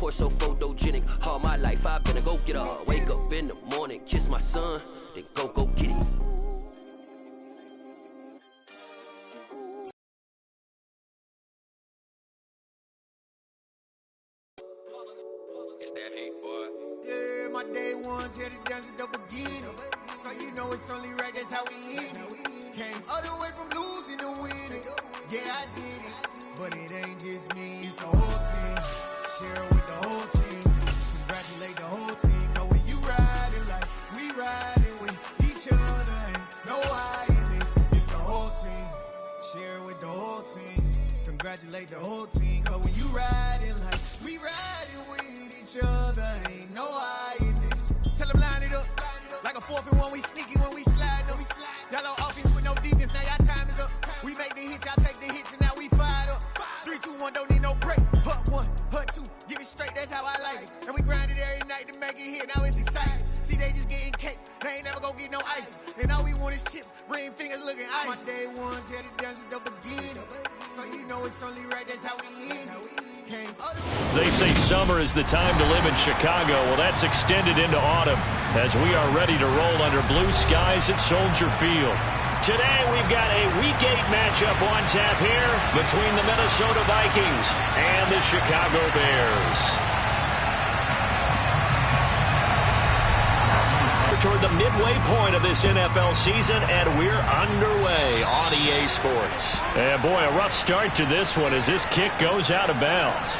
more so photogenic. All my life I've been a go-getter. Wake up in the morning, kiss my son, then go get it. It's that hate, boy. Yeah, my day ones here to dance at the beginning. So you know it's only right, that's how we end it. Came all the way from losing to winning. Yeah, I did it. But it ain't just me, it's the whole team. Share it with the whole team. Congratulate the whole team. Cause when you riding like we riding with each other, ain't no hiding this. It's the whole team. Share it with the whole team. Congratulate the whole team. Cause when you riding like we riding with each other, ain't no hiding this. Tell them line it up. Like a 4th and 1, we sneaky when we slide them. Y'all on offense with no defense, now y'all time is up. We make the hits, y'all take the hits, and now we fired up. 3, 2, 1, don't need no break. Hut 1, hut 2, give it straight, that's how I like it. And we grind it every night to make it hit, now it's exciting. See, they just getting cake, they ain't never gonna get no ice. And all we want is chips, ring fingers looking ice. My day ones here to dance at the beginning. So you know it's only right, that's how we end it. They say summer is the time to live in Chicago. Well, that's extended into autumn as we are ready to roll under blue skies at Soldier Field. Today, we've got a Week 8 matchup on tap here between the Minnesota Vikings and the Chicago Bears. Toward the midway point of this NFL season, and we're underway on EA Sports. And boy, a rough start to this one as this kick goes out of bounds.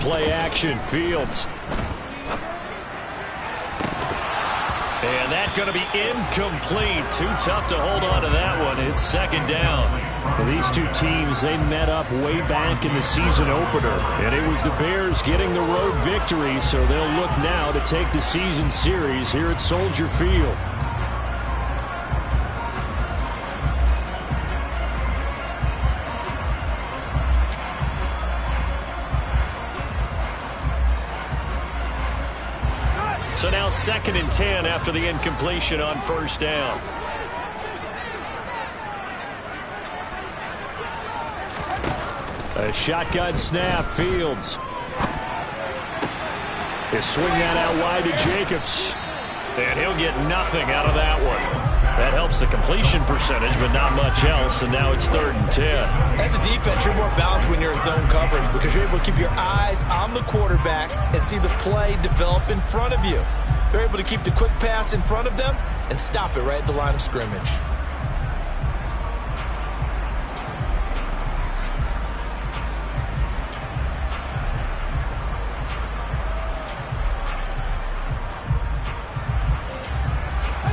Play action, Fields. And that's going to be incomplete. Too tough to hold on to that one. It's second down. Well, these two teams, they met up way back in the season opener. And it was the Bears getting the road victory, so they'll look now to take the season series here at Soldier Field. So now 2nd and 10 after the incompletion on first down. A shotgun snap, Fields. He'll swing that out wide to Jacobs. And he'll get nothing out of that one. That helps the completion percentage, but not much else, and now it's 3rd and 10. As a defense, you're more balanced when you're in zone coverage because you're able to keep your eyes on the quarterback and see the play develop in front of you. They're able to keep the quick pass in front of them and stop it right at the line of scrimmage.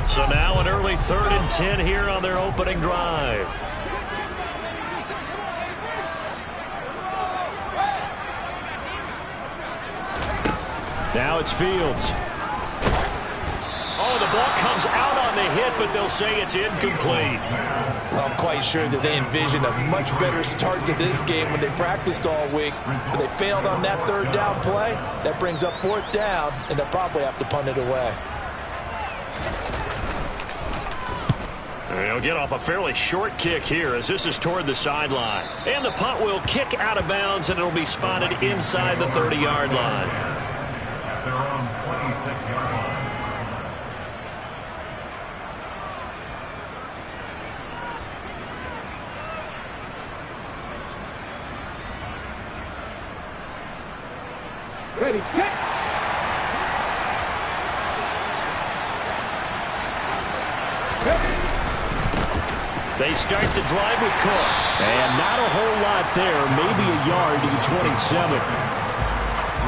So now an early 3rd and 10 here on their opening drive. Now it's Fields. Oh, the ball comes out on the hit, but they'll say it's incomplete. I'm quite sure that they envisioned a much better start to this game when they practiced all week. But they failed on that 3rd down play. That brings up 4th down, and they'll probably have to punt it away. They'll get off a fairly short kick here as this is toward the sideline. And the punt will kick out of bounds, and it'll be spotted inside the 30-yard line. At their own 26-yard line. Ready, kick! They start the drive with Cook. And not a whole lot there, maybe a yard to the 27.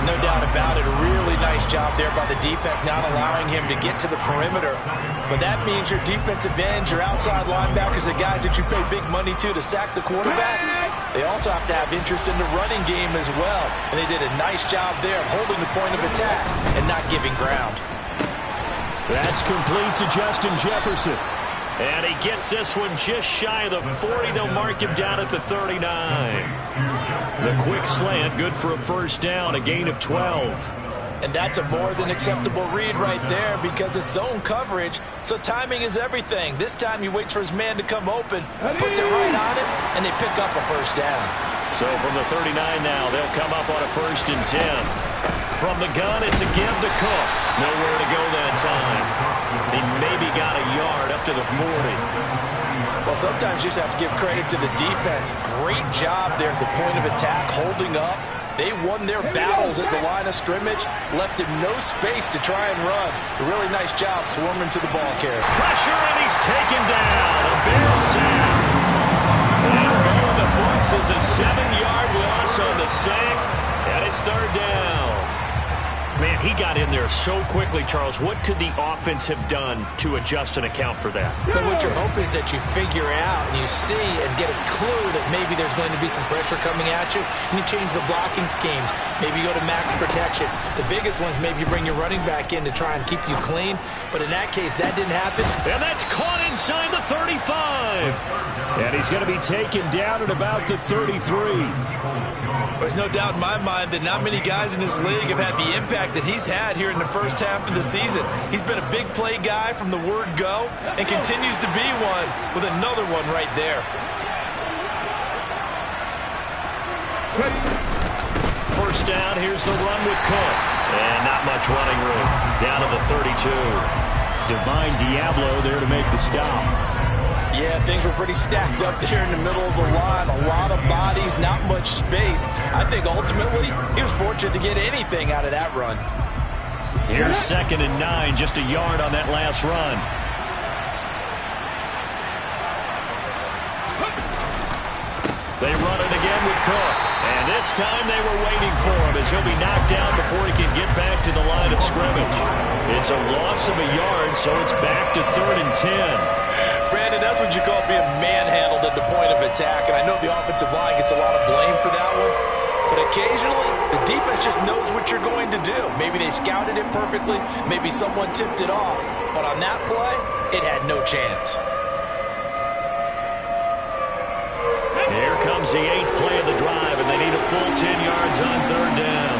No doubt about it, a really nice job there by the defense, not allowing him to get to the perimeter. But that means your defensive ends, your outside linebackers, the guys that you pay big money to sack the quarterback, they also have to have interest in the running game as well. And they did a nice job there of holding the point of attack and not giving ground. That's complete to Justin Jefferson. And he gets this one just shy of the 40. They'll mark him down at the 39. The quick slant, good for a first down, a gain of 12. And that's a more than acceptable read right there because it's zone coverage, so timing is everything. This time he waits for his man to come open, puts it right on it, and they pick up a first down. So from the 39 now, they'll come up on a 1st and 10. From the gun, it's a give to Cook. Nowhere to go that time. He maybe got a yard up to the 40. Well, sometimes you just have to give credit to the defense. Great job there at the point of attack, holding up. They won their battles at the line of scrimmage, left him no space to try and run. A really nice job swarming to the ball carrier. Pressure, and he's taken down. A Bears sack. And going the books is a 7-yard loss on the sack, and it's 3rd down. Man, he got in there so quickly, Charles. What could the offense have done to adjust and account for that? But what you're hoping is that you figure out and you see and get a clue that maybe there's going to be some pressure coming at you, and you change the blocking schemes. Maybe you go to max protection. The biggest ones, maybe you bring your running back in to try and keep you clean. But in that case, that didn't happen. And that's caught inside the 35. And he's going to be taken down at about the 33. There's no doubt in my mind that not many guys in this league have had the impact that he's had here in the first half of the season. He's been a big play guy from the word go and continues to be one with another one right there. First down, here's the run with Cook. And not much running room. Down to the 32. Divine Diablo there to make the stop. Yeah, things were pretty stacked up there in the middle of the line. A lot of bodies, not much space. I think ultimately he was fortunate to get anything out of that run. Here's 2nd and 9, just a yard on that last run. They run it again with Cook. And this time they were waiting for him as he'll be knocked down before he can get back to the line of scrimmage. It's a loss of a yard, so it's back to 3rd and 10. Brandon, that's what you call being manhandled at the point of attack. And I know the offensive line gets a lot of blame for that one. But occasionally, the defense just knows what you're going to do. Maybe they scouted it perfectly. Maybe someone tipped it off. But on that play, it had no chance. Here comes the 8th play of the drive, and they need a full 10 yards on 3rd down.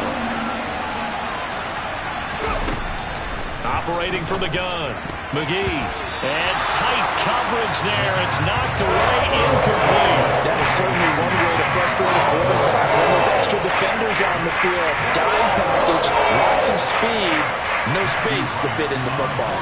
Operating from the gun, McGee. And tight coverage there. It's knocked away, incomplete. That is certainly one way to frustrate a quarterback. When those extra defenders on the field, dime package, lots of speed, no space to fit in the football.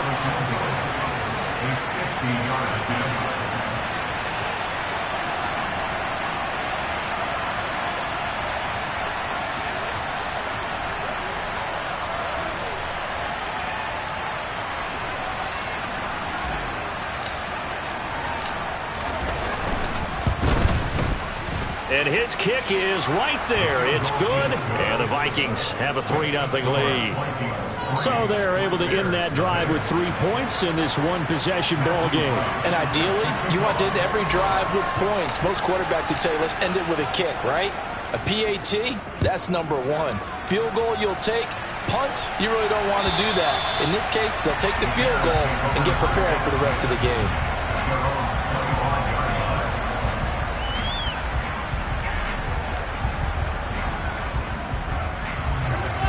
And his kick is right there. It's good. And the Vikings have a 3-0 lead. So they're able to end that drive with 3 points in this one-possession ball game. And ideally, you want to end every drive with points. Most quarterbacks would tell you, let's end it with a kick, right? A PAT, that's number 1. Field goal you'll take. Punts, you really don't want to do that. In this case, they'll take the field goal and get prepared for the rest of the game.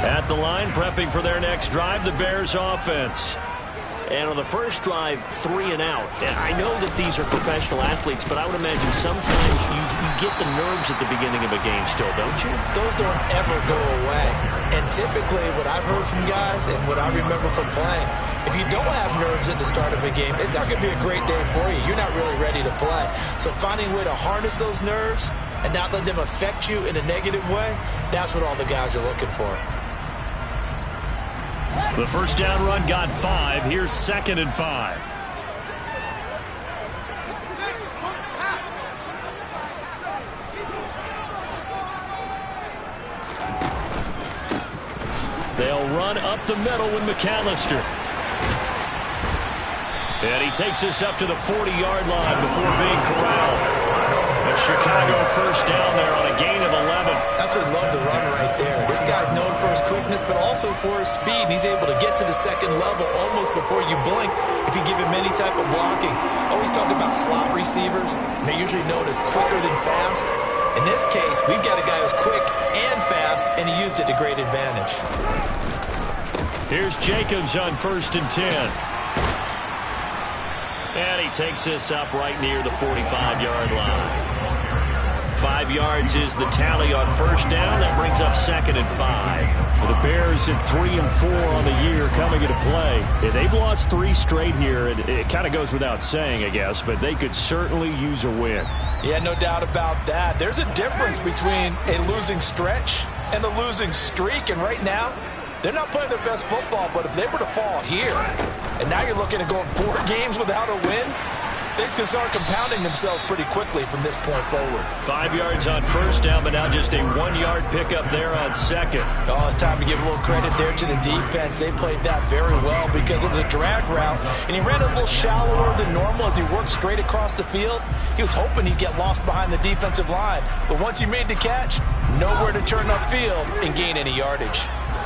At the line, prepping for their next drive, the Bears offense. And on the first drive, 3 and out. And I know that these are professional athletes, but I would imagine sometimes you get the nerves at the beginning of a game still, don't you? Those don't ever go away. And typically, what I've heard from guys and what I remember from playing, if you don't have nerves at the start of a game, it's not going to be a great day for you. You're not really ready to play. So finding a way to harness those nerves and not let them affect you in a negative way, that's what all the guys are looking for. The first down run got 5. Here's 2nd and 5. They'll run up the middle with McAllister. And he takes us up to the 40-yard line before being corralled. A Chicago first down there on a gain of 11. Absolutely love the run right there. This guy's known for his quickness. quickness, but also for his speed. And he's able to get to the second level almost before you blink if you give him any type of blocking. Always talk about slot receivers, and they're usually known as quicker than fast. In this case, we've got a guy who's quick and fast, and he used it to great advantage. Here's Jacobs on 1st and 10. And he takes this up right near the 45-yard line. 5 yards is the tally on 1st down. That brings up 2nd and 5. Well, the Bears at 3 and 4 on the year coming into play. Yeah, they've lost 3 straight here, and it kind of goes without saying, I guess, but they could certainly use a win. Yeah, no doubt about that. There's a difference between a losing stretch and a losing streak, and right now, they're not playing their best football, but if they were to fall here, and now you're looking at going 4 games without a win, things can start compounding themselves pretty quickly from this point forward. 5 yards on 1st down, but now just a 1-yard pickup there on 2nd. Oh, it's time to give a little credit there to the defense. They played that very well because it was a drag route, and he ran a little shallower than normal as he worked straight across the field. He was hoping he'd get lost behind the defensive line, but once he made the catch, nowhere to turn upfield and gain any yardage.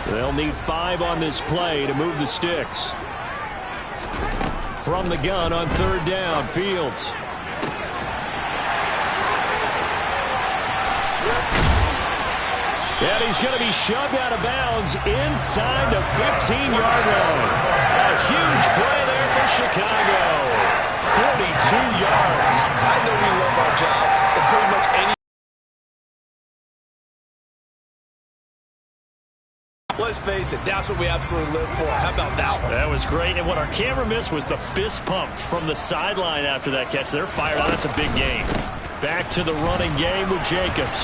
They'll need 5 on this play to move the sticks. From the gun on 3rd down, Fields. And he's going to be shoved out of bounds inside the 15-yard line. A huge play there for Chicago. 42 yards. I know we love our jobs, and pretty much any. Let's face it, that's what we absolutely live for. How about that one? That was great, and what our camera missed was the fist pump from the sideline after that catch. They're fired out. That's a big game. Back to the running game with Jacobs.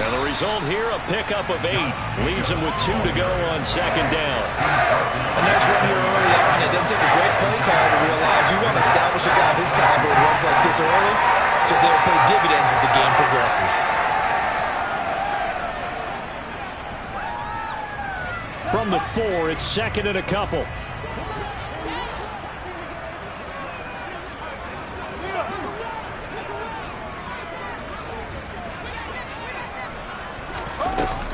And the result here, a pickup of 8. Leaves him with 2 to go on 2nd down. A nice run here early on. It doesn't take a great play call to realize you want to establish a guy of his caliber who runs like this early because they'll pay dividends as the game progresses. From the 4, it's 2nd and a couple.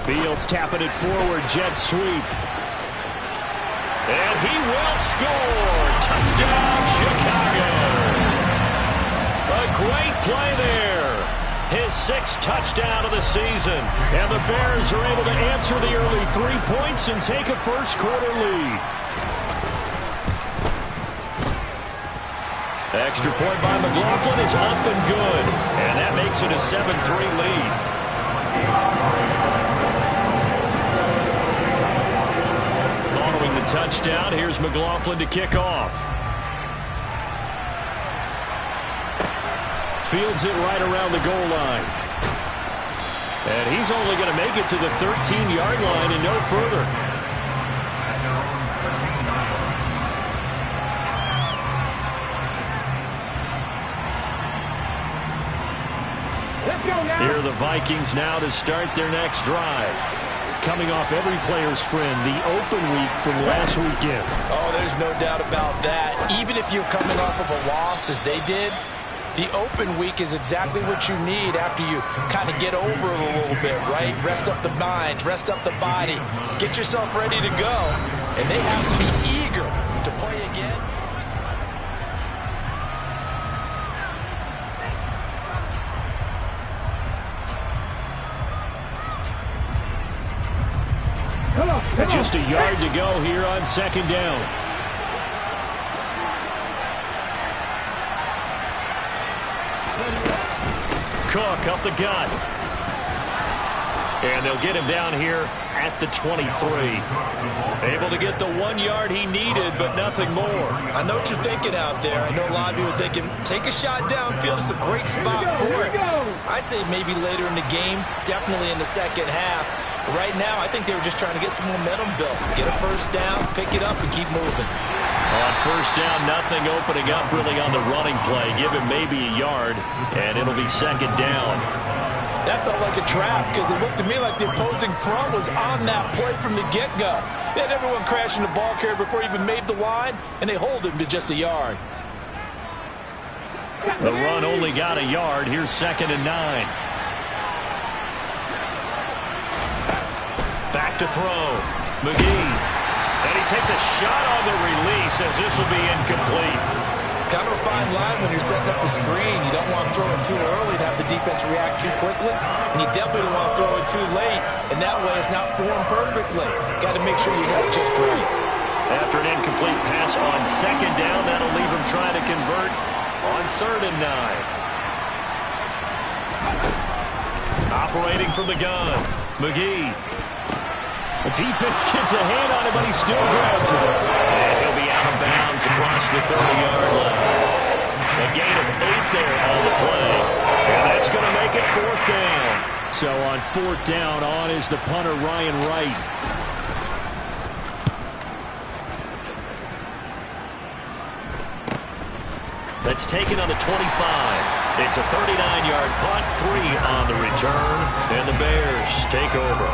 Fields tapping it forward, jet sweep. And he will score. Touchdown, Chicago. A great play there. His 6th touchdown of the season. And the Bears are able to answer the early 3 points and take a first-quarter lead. Extra point by McLaughlin is up and good. And that makes it a 7-3 lead. Following the touchdown, here's McLaughlin to kick off. Fields it right around the goal line. And he's only going to make it to the 13-yard line and no further. Here are the Vikings now to start their next drive. Coming off every player's friend, the open week from last weekend. Oh, there's no doubt about that. Even if you're coming off of a loss as they did, the open week is exactly what you need after you kind of get over it a little bit, right? Rest up the mind, rest up the body, get yourself ready to go. And they have to be eager to play again. Just a yard to go here on 2nd down. Cook up the gut. And they'll get him down here at the 23. Able to get the 1 yard he needed, but nothing more. I know what you're thinking out there. I know a lot of you are thinking, take a shot downfield. It's a great spot for it. I'd say maybe later in the game, definitely in the second half. Right now, I think they were just trying to get some momentum built. Get a first down, pick it up, and keep moving. On 1st down, nothing opening up really on the running play. Give him maybe a yard, and it'll be 2nd down. That felt like a trap because it looked to me like the opposing front was on that play from the get-go. They had everyone crashing the ball carrier before he even made the line, and they hold him to just a yard. The run only got a yard. Here's 2nd and 9. Back to throw. McGee. And he takes a shot on the release as this will be incomplete. Kind of a fine line when you're setting up the screen. You don't want to throw it too early to have the defense react too quickly. And you definitely don't want to throw it too late. And that way it's not formed perfectly. Got to make sure you hit it just right. After an incomplete pass on second down, that'll leave him trying to convert on 3rd and 9. Operating from the gun, McGee. The defense gets a hand on it, but he still grabs it. And he'll be out of bounds across the 30-yard line. A gain of 8 there on the play. And that's going to make it 4th down. So on 4th down, on is the punter, Ryan Wright. That's taken on the 25. It's a 39-yard punt, 3 on the return, and the Bears take over.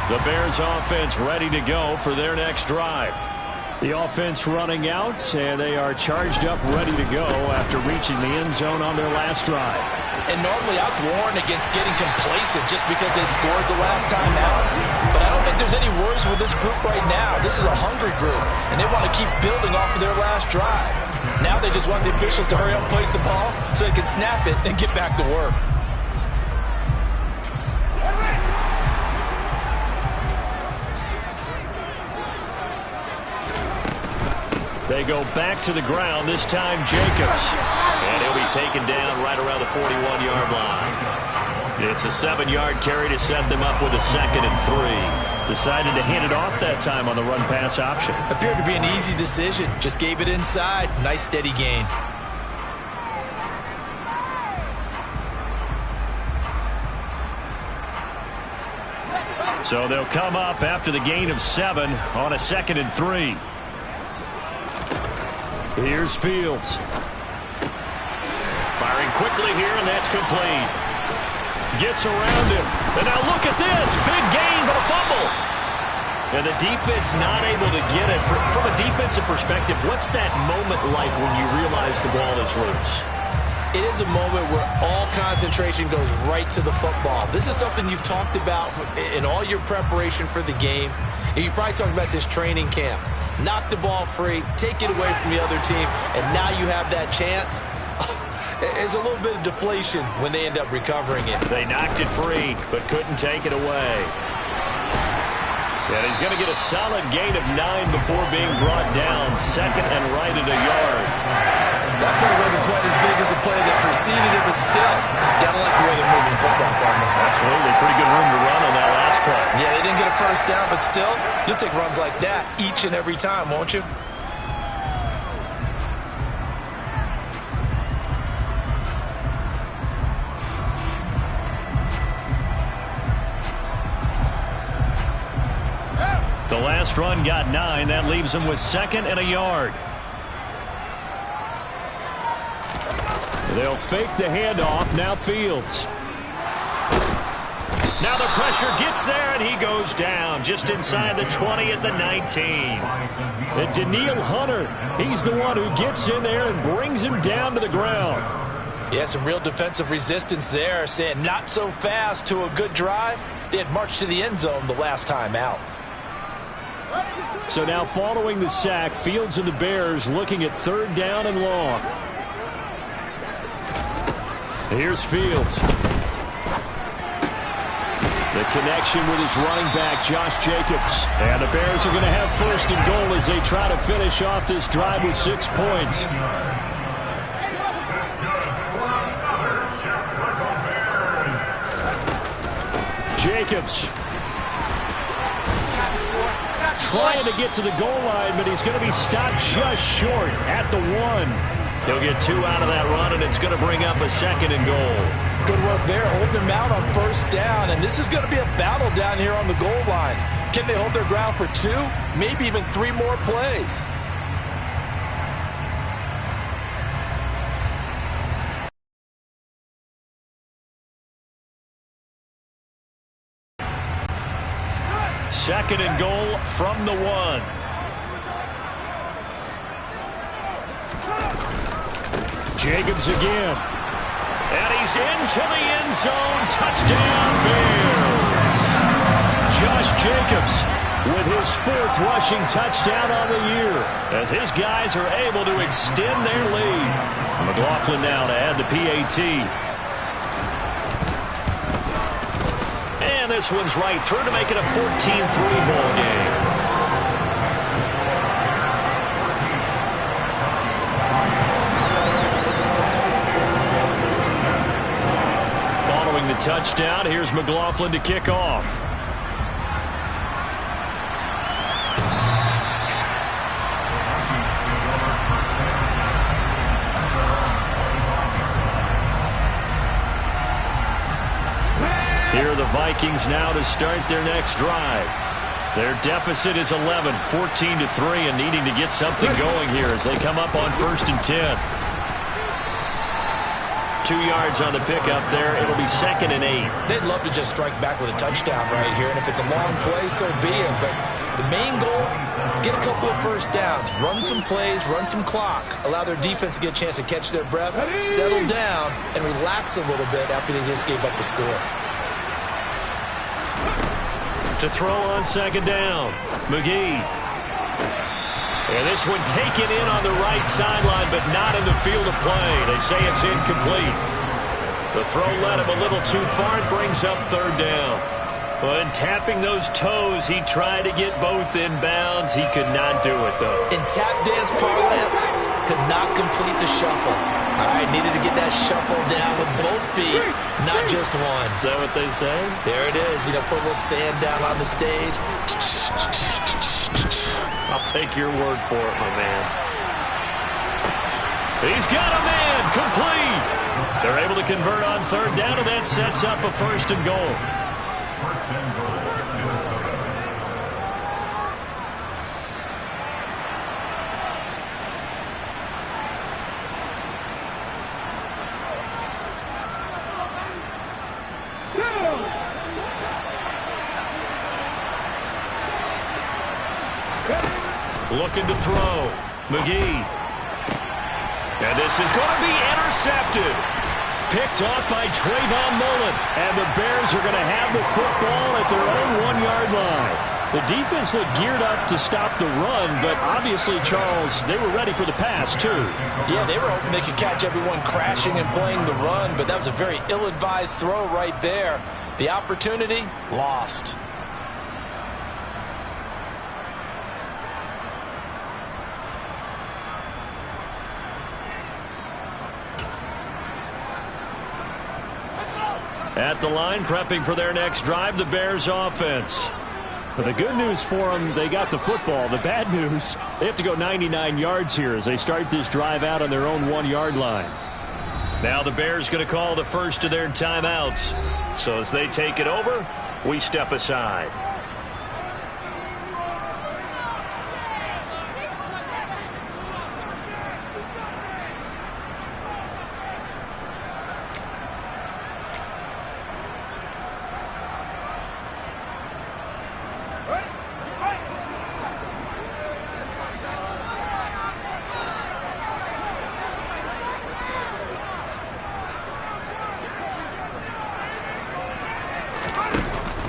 The Bears offense ready to go for their next drive. The offense running out, and they are charged up, ready to go after reaching the end zone on their last drive. And normally I'd warn against getting complacent just because they scored the last time out. But I don't think there's any worries with this group right now. This is a hungry group, and they want to keep building off of their last drive. Now they just want the officials to hurry up and place the ball so they can snap it and get back to work. They go back to the ground, this time Jacobs. And he'll be taken down right around the 41-yard line. It's a 7-yard carry to set them up with a 2nd and 3. Decided to hand it off that time on the run-pass option. Appeared to be an easy decision. Just gave it inside. Nice steady gain. So they'll come up after the gain of 7 on a 2nd and 3. Here's Fields. Firing quickly here, and that's complete. Gets around him. And now look at this. Big gain, but a fumble. And the defense not able to get it. From a defensive perspective, what's that moment like when you realize the ball is loose? It is a moment where all concentration goes right to the football. This is something you've talked about in all your preparation for the game. And you probably talked about this training camp. Knock the ball free, take it away from the other team, and now you have that chance. There's a little bit of deflation when they end up recovering it. They knocked it free, but couldn't take it away. And he's going to get a solid gain of 9 before being brought down. 2nd and right at a yard. That play wasn't quite as big as the play that preceded it, but still, gotta like the way they're moving the football, partner. Absolutely. Pretty good room to run on that last play. Yeah, they didn't get a first down, but still, you'll take runs like that each and every time, won't you? The last run got 9. That leaves them with 2nd and a yard. They'll fake the handoff. Now Fields. Now the pressure gets there, and he goes down just inside the 20 at the 19. And Daniil Hunter, he's the one who gets in there and brings him down to the ground. Yeah, some real defensive resistance there, saying not so fast to a good drive. They had marched to the end zone the last time out. So now following the sack, Fields and the Bears looking at 3rd down and long. Here's Fields. The connection with his running back, Josh Jacobs. And the Bears are going to have 1st and goal as they try to finish off this drive with 6 points. Jacobs trying to get to the goal line, but he's going to be stopped just short at the 1. He'll get 2 out of that run, and it's going to bring up a 2nd and goal. Good work there, holding them out on 1st down, and this is going to be a battle down here on the goal line. Can they hold their ground for 2, maybe even 3 more plays? Second and goal from the 1. Jacobs again. And he's into the end zone. Touchdown, Bears. Josh Jacobs with his 4th rushing touchdown on the year as his guys are able to extend their lead. McLaughlin now to add the PAT. And this one's right through to make it a 14-3 ball game. Following the touchdown, here's McLaughlin to kick off. Here are the Vikings now to start their next drive. Their deficit is 11, 14-3, and needing to get something going here as they come up on 1st and 10. 2 yards on the pickup there. It'll be 2nd and 8. They'd love to just strike back with a touchdown right here, and if it's a long play, so be it. But the main goal, get a couple of first downs, run some plays, run some clock, allow their defense to get a chance to catch their breath, settle down, and relax a little bit after they just gave up the score. To throw on 2nd down, McGee. And this one taken in on the right sideline, but not in the field of play. They say it's incomplete. The throw led him a little too far and brings up 3rd down. Well, in tapping those toes, he tried to get both inbounds. He could not do it, though. In tap dance parlance, could not complete the shuffle. All right, needed to get that shuffle down with both feet, not just one. Is that what they say? There it is. You know, put a little sand down on the stage. I'll take your word for it, my man. He's got a man. Complete. They're able to convert on 3rd down, and that sets up a 1st and goal. Looking to throw. McGee. And this is going to be intercepted. Picked off by Trayvon Mullen. And the Bears are going to have the football at their own 1-yard line. The defense looked geared up to stop the run, but obviously, Charles, they were ready for the pass, too. Yeah, they were hoping they could catch everyone crashing and playing the run, but that was a very ill-advised throw right there. The opportunity, lost. At the line, prepping for their next drive, the Bears offense. But the good news for them, they got the football. The bad news, they have to go 99 yards here as they start this drive out on their own 1-yard line. Now the Bears going to call the first of their timeouts. So as they take it over, we step aside.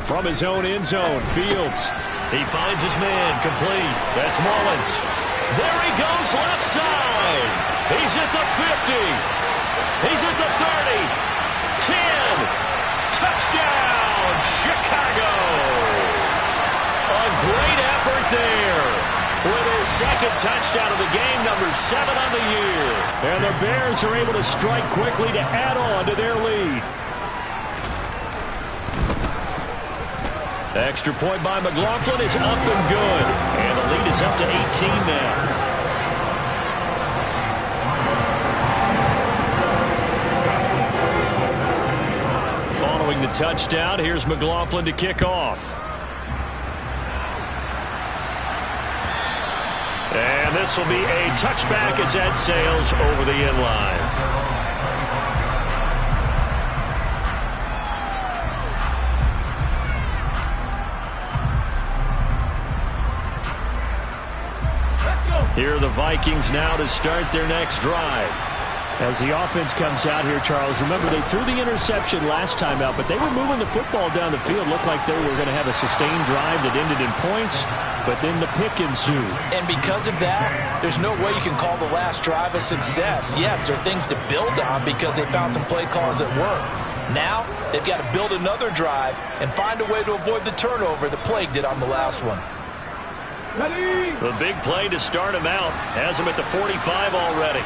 From his own end zone, Fields. He finds his man, complete. That's Mullins. There he goes, left side. He's at the 50. He's at the 30. 10. Touchdown, Chicago. A great effort there. With his 2nd touchdown of the game, number 7 on the year. And the Bears are able to strike quickly to add on to their lead. Extra point by McLaughlin is up and good. And the lead is up to 18 now. Following the touchdown, here's McLaughlin to kick off. And this will be a touchback as that sails over the end line. Here are the Vikings now to start their next drive. As the offense comes out here, Charles, remember they threw the interception last time out, but they were moving the football down the field. Looked like they were going to have a sustained drive that ended in points, but then the pick ensued. And because of that, there's no way you can call the last drive a success. Yes, there are things to build on because they found some play calls that work. Now, they've got to build another drive and find a way to avoid the turnover that plagued it on the last one. The big play to start him out has him at the 45 already.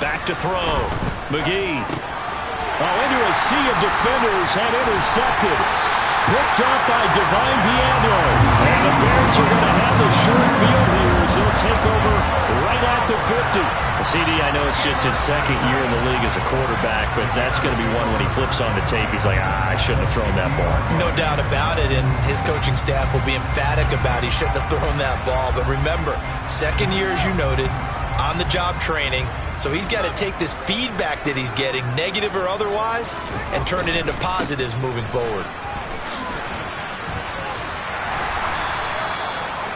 Back to throw. McGee. Into a sea of defenders and intercepted. Picked up by Divine D'Angelo. And the Bears are going to have the short field here as they'll take over right at the 50. CD, I know it's just his second year in the league as a quarterback, but that's going to be one when he flips on the tape. He's like, I shouldn't have thrown that ball. No doubt about it, and his coaching staff will be emphatic about he shouldn't have thrown that ball. But remember, second year, as you noted, on-the-job training, so he's got to take this feedback that he's getting, negative or otherwise, and turn it into positives moving forward.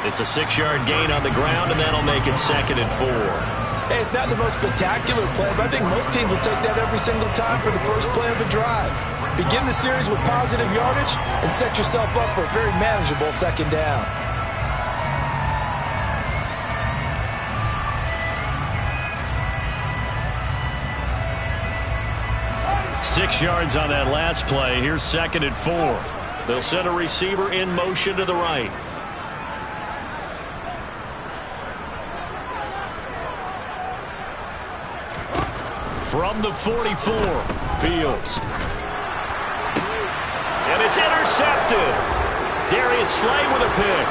It's a 6-yard gain on the ground, and that'll make it 2nd and 4. Hey, it's not the most spectacular play, but I think most teams will take that every single time for the first play of a drive. Begin the series with positive yardage and set yourself up for a very manageable 2nd down. Six yards on that last play. Here's 2nd and 4. They'll send a receiver in motion to the right. From the 44, Fields. And it's intercepted. Darius Slay with a pick.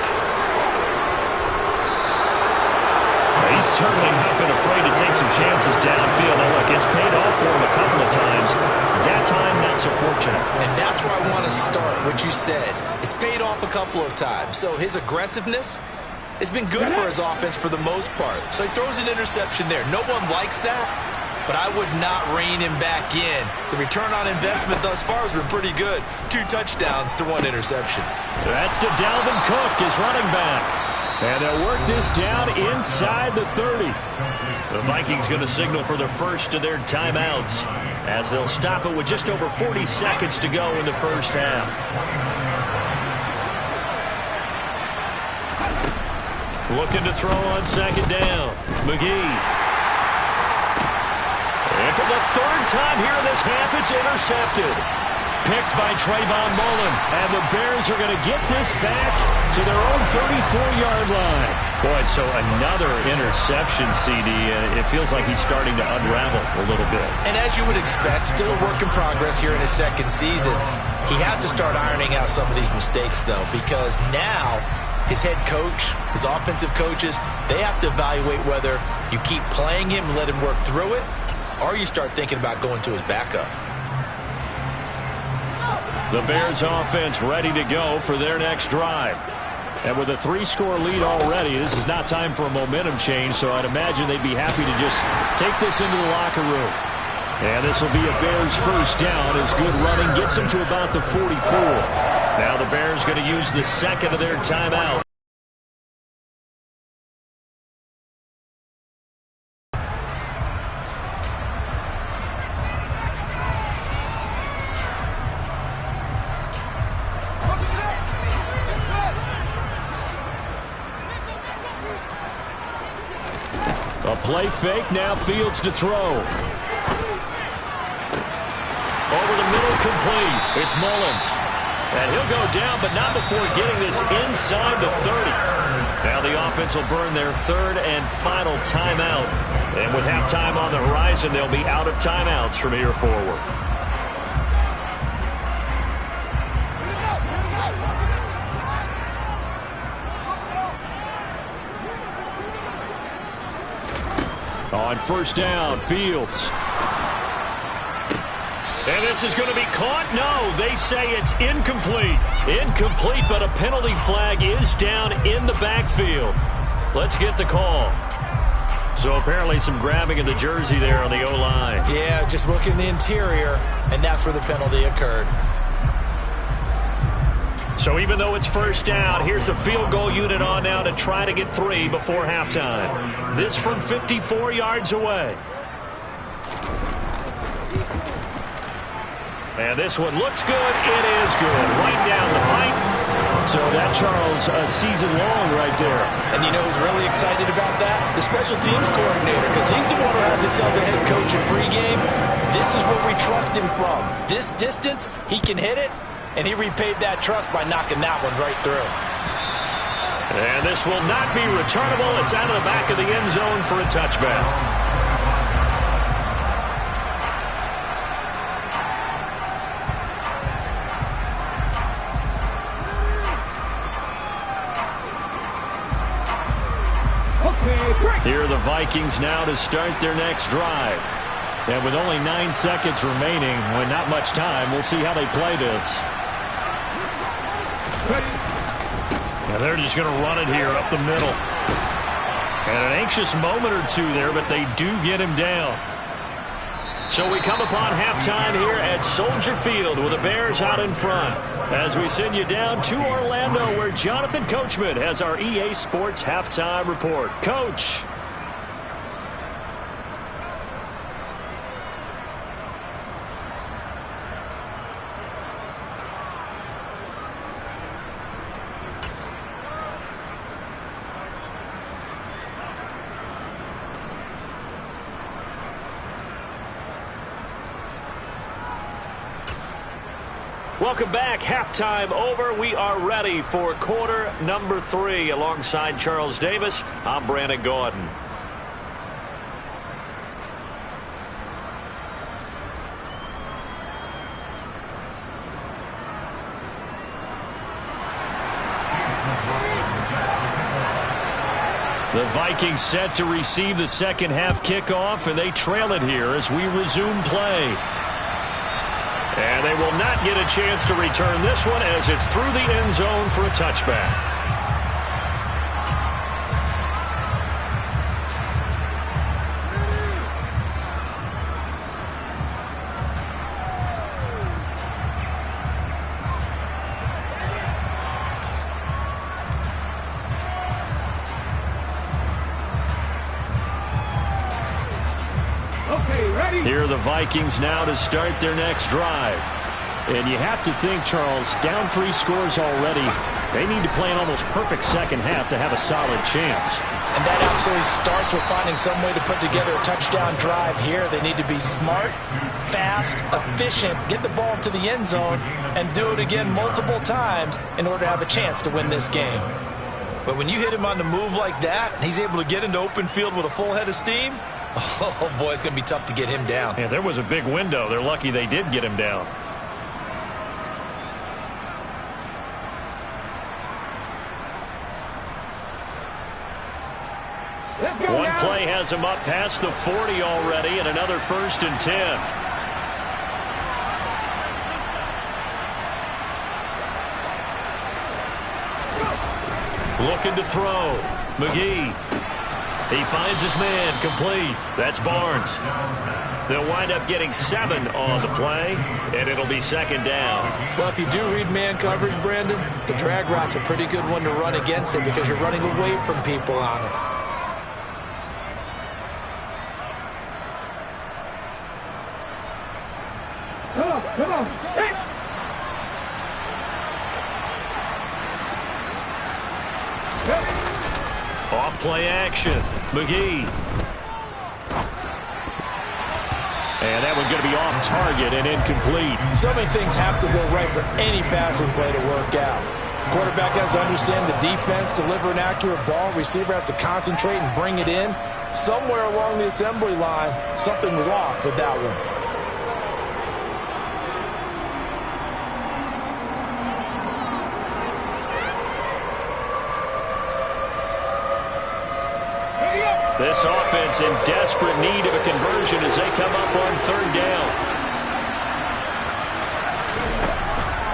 He's certainly not been afraid to take some chances downfield. Now look, it's paid off for him a couple of times. That time, not so fortunate. And that's where I want to start, what you said. It's paid off a couple of times. So his aggressiveness has been good for his offense for the most part. So he throws an interception there. No one likes that, but I would not rein him back in. The return on investment thus far has been pretty good. 2 touchdowns to 1 interception. That's to Dalvin Cook, his running back. And they'll work this down inside the 30. The Vikings going to signal for the first of their timeouts as they'll stop it with just over 40 seconds to go in the first half. Looking to throw on 2nd down. McGee. And for the 3rd time here in this half, it's intercepted. Picked by Trayvon Mullen. And the Bears are going to get this back to their own 34-yard line. Boy, so another interception, CD. It feels like he's starting to unravel a little bit. And as you would expect, still a work in progress here in his 2nd season. He has to start ironing out some of these mistakes, though, because now his head coach, his offensive coaches, they have to evaluate whether you keep playing him and let him work through it, or you start thinking about going to his backup. The Bears offense ready to go for their next drive. And with a 3-score lead already, this is not time for a momentum change, so I'd imagine they'd be happy to just take this into the locker room. And this will be a Bears first down as good running gets them to about the 44. Now the Bears going to use the 2nd of their timeout. A play fake, now Fields to throw. Over the middle, complete. It's Mullins. And he'll go down, but not before getting this inside the 30. Now the offense will burn their 3rd and final timeout. And with halftime on the horizon, they'll be out of timeouts from here forward. On 1st down, Fields. And this is going to be caught? No, they say it's incomplete. Incomplete, but a penalty flag is down in the backfield. Let's get the call. So apparently some grabbing of the jersey there on the O-line. Yeah, just look in the interior, and that's where the penalty occurred. So even though it's first down, here's the field goal unit on now to try to get 3 before halftime. This from 54 yards away. And this one looks good. It is good. Right down the pipe. So that, Charles, a season long right there. And you know who's really excited about that? The special teams coordinator, because he's the one who has to tell the head coach in pregame, this is where we trust him from. This distance, he can hit it, and he repaid that trust by knocking that one right through. And this will not be returnable. It's out of the back of the end zone for a touchback. Here are the Vikings now to start their next drive. And with only 9 seconds remaining, with not much time, we'll see how they play this. And they're just going to run it here up the middle. And an anxious moment or two there, but they do get him down. So we come upon halftime here at Soldier Field with the Bears out in front. As we send you down to Orlando, where Jonathan Coachman has our EA Sports Halftime Report. Coach. Welcome back. Halftime over. We are ready for quarter number 3. Alongside Charles Davis, I'm Brandon Gordon. The Vikings set to receive the second half kickoff, and they trail it here as we resume play. And they will not get a chance to return this one as it's through the end zone for a touchback. Here are the Vikings now to start their next drive. And you have to think, Charles, down 3 scores already. They need to play an almost perfect second half to have a solid chance. And that absolutely starts with finding some way to put together a touchdown drive here. They need to be smart, fast, efficient, get the ball to the end zone, and do it again multiple times in order to have a chance to win this game. But when you hit him on the move like that, and he's able to get into open field with a full head of steam, oh, boy, it's going to be tough to get him down. Yeah, there was a big window. They're lucky they did get him down. One play has him up past the 40 already, and another 1st and 10. Looking to throw. McGee. He finds his man, complete. That's Barnes. They'll wind up getting 7 on the play, and it'll be second down. Well, if you do read man coverage, Brandon, the drag route's a pretty good one to run against it because you're running away from people on it. Come on. Hey. Off play action. McGee. And that one's going to be off target and incomplete. So many things have to go right for any passing play to work out. Quarterback has to understand the defense, deliver an accurate ball. Receiver has to concentrate and bring it in. Somewhere along the assembly line, something was off with that one. This offense in desperate need of a conversion as they come up on 3rd down.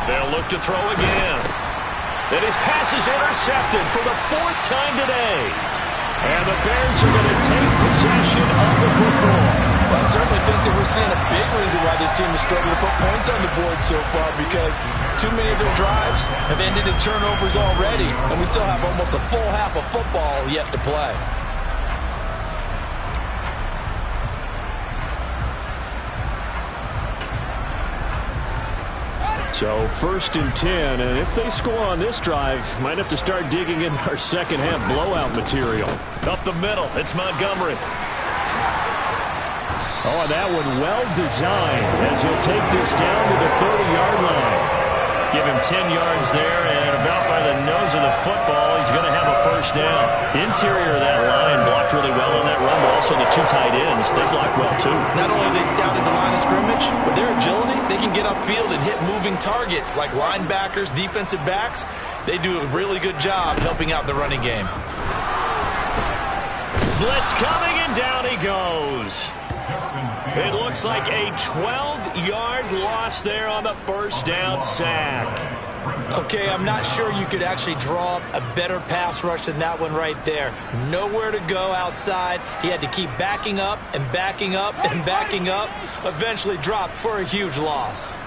They'll look to throw again. And his pass is intercepted for the 4th time today. And the Bears are going to take possession of the football. Well, I certainly think that we're seeing a big reason why this team has struggled to put points on the board so far, because too many of their drives have ended in turnovers already, and we still have almost a full half of football yet to play. So 1st and 10, and if they score on this drive, might have to start digging in our second half blowout material. Up the middle, it's Montgomery. Oh, and that one well designed as he'll take this down to the 30-yard line. Give him 10 yards there, and about by the nose of the football, he's going to have a first down. Interior of that line blocked really well on that run, but also the 2 tight ends, they blocked well too. Not only they scouted the line of scrimmage, but their agility, they can get upfield and hit moving targets like linebackers, defensive backs. They do a really good job helping out the running game. Blitz coming, and down he goes. It looks like a 12-yard loss there on the first down sack. Okay, I'm not sure you could actually draw up a better pass rush than that one right there. Nowhere to go outside. He had to keep backing up and backing up and backing up. Eventually dropped for a huge loss.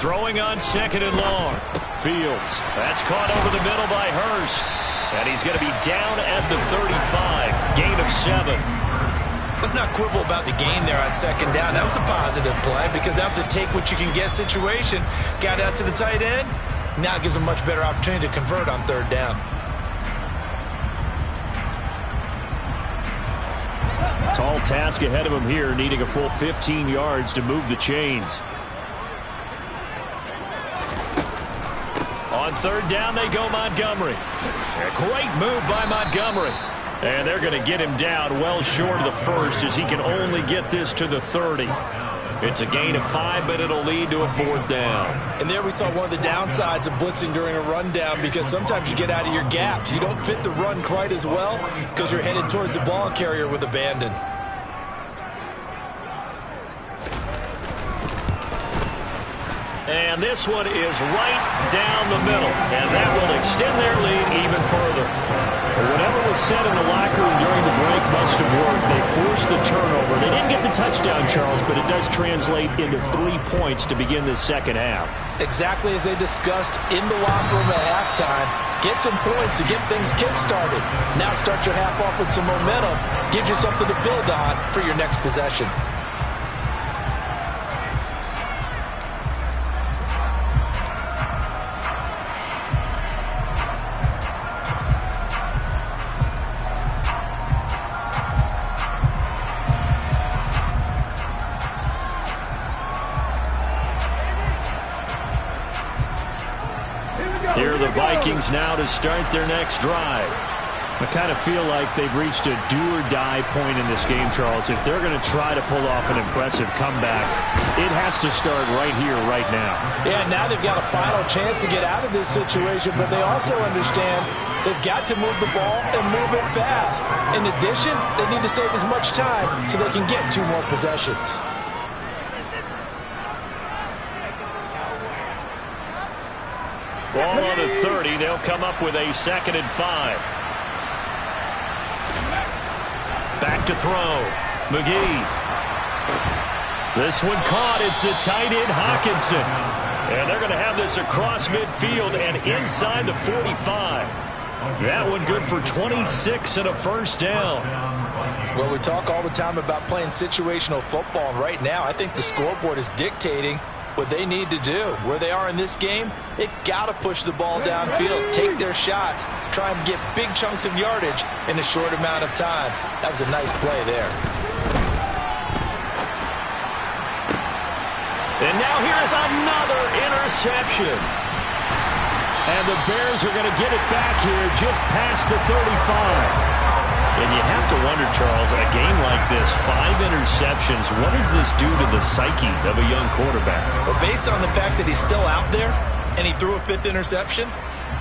Throwing on 2nd and long. Fields. That's caught over the middle by Hurst. And he's going to be down at the 35. Gain of 7. Let's not quibble about the gain there on 2nd down. That was a positive play because that was a take-what-you-can-get situation. Got out to the tight end. Now it gives a much better opportunity to convert on 3rd down. Tall task ahead of him here, needing a full 15 yards to move the chains. On 3rd down, they go Montgomery. A great move by Montgomery. And they're going to get him down well short of the first as he can only get this to the 30. It's a gain of 5, but it'll lead to a 4th down. And there we saw one of the downsides of blitzing during a rundown, because sometimes you get out of your gaps. You don't fit the run quite as well because you're headed towards the ball carrier with abandon. And this one is right down the middle. And that will extend their lead even further. Whatever was said in the locker room during the break must have worked. They forced the turnover. They didn't get the touchdown, Charles, but it does translate into 3 points to begin the second half. Exactly as they discussed in the locker room at halftime. Get some points to get things kick-started. Now start your half off with some momentum. Gives you something to build on for your next possession. Here are the Vikings now to start their next drive. I kind of feel like they've reached a do-or-die point in this game, Charles. If they're going to try to pull off an impressive comeback, it has to start right here, right now. Yeah, now they've got a final chance to get out of this situation, but they also understand they've got to move the ball and move it fast. In addition, they need to save as much time so they can get 2 more possessions. Ball on the 30. They'll come up with a 2nd and 5. Back to throw. McGee. This one caught. It's the tight end, Hawkinson. And they're going to have this across midfield and inside the 45. That one good for 26 and a first down. Well, we talk all the time about playing situational football, and right now I think the scoreboard is dictating what they need to do. Where they are in this game, they've got to push the ball downfield, take their shots, try and get big chunks of yardage in a short amount of time. That was a nice play there. And now here is another interception. And the Bears are going to get it back here just past the 35. And you have to wonder, Charles, a game like this, 5 interceptions, what does this do to the psyche of a young quarterback? Well, based on the fact that he's still out there and he threw a 5th interception,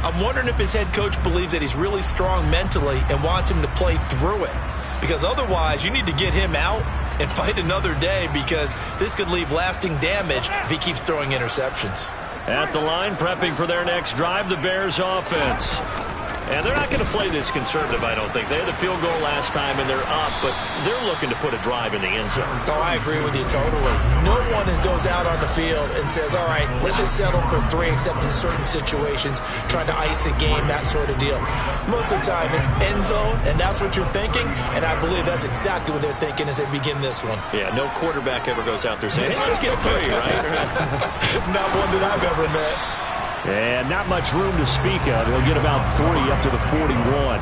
I'm wondering if his head coach believes that he's really strong mentally and wants him to play through it. Because otherwise, you need to get him out and fight another day, because this could leave lasting damage if he keeps throwing interceptions. At the line, prepping for their next drive, the Bears offense. And they're not going to play this conservative, I don't think. They had the field goal last time, and they're up, but they're looking to put a drive in the end zone. Oh, I agree with you totally. No one goes out on the field and says, all right, let's just settle for 3, except in certain situations, trying to ice a game, that sort of deal. Most of the time, it's end zone, and that's what you're thinking, and I believe that's exactly what they're thinking as they begin this one. Yeah, no quarterback ever goes out there saying, hey, let's get 3, right? Not one that I've ever met. And not much room to speak of. He'll get about 3 up to the 41.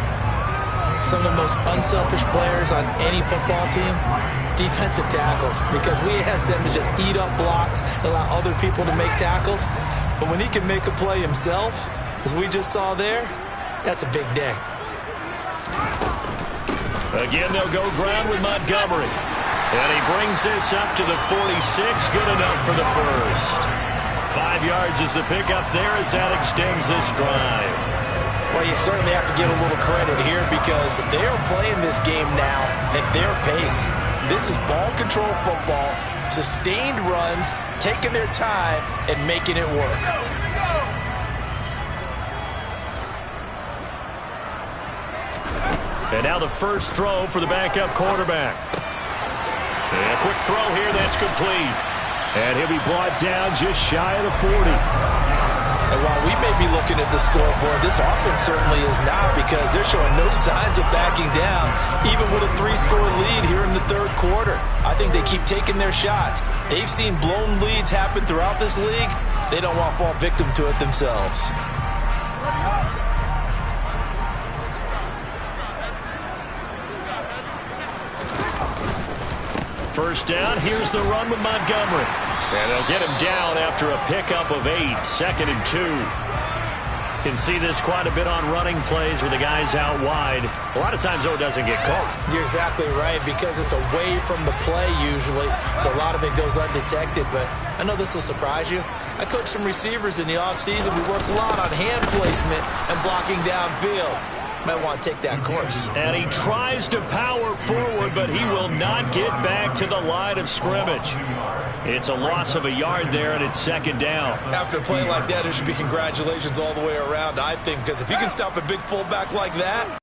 Some of the most unselfish players on any football team, defensive tackles, because we ask them to just eat up blocks and allow other people to make tackles. But when he can make a play himself, as we just saw there, that's a big day. Again, they'll go ground with Montgomery. And he brings this up to the 46. Good enough for the first. 5 yards is the pickup there as that extends this drive. Well, you certainly have to give a little credit here because they're playing this game now at their pace. This is ball control football, sustained runs, taking their time, and making it work. And now the first throw for the backup quarterback. And a quick throw here, that's complete. And he'll be brought down just shy of the 40. And while we may be looking at the scoreboard, this offense certainly is not, because they're showing no signs of backing down, even with a 3-score lead here in the third quarter. I think they keep taking their shots. They've seen blown leads happen throughout this league. They don't want to fall victim to it themselves. First down, here's the run with Montgomery. And they'll get him down after a pickup of 8, 2nd and 2. Can see this quite a bit on running plays with the guys out wide. A lot of times, though, it doesn't get caught. You're exactly right, because it's away from the play usually, so a lot of it goes undetected. But I know this will surprise you. I coached some receivers in the offseason. We work a lot on hand placement and blocking downfield. Might want to take that course. And he tries to power forward, but he will not get back to the line of scrimmage. It's a loss of a yard there, and it's 2nd down. After a play like that, it should be congratulations all the way around, I think, because if you can stop a big fullback like that.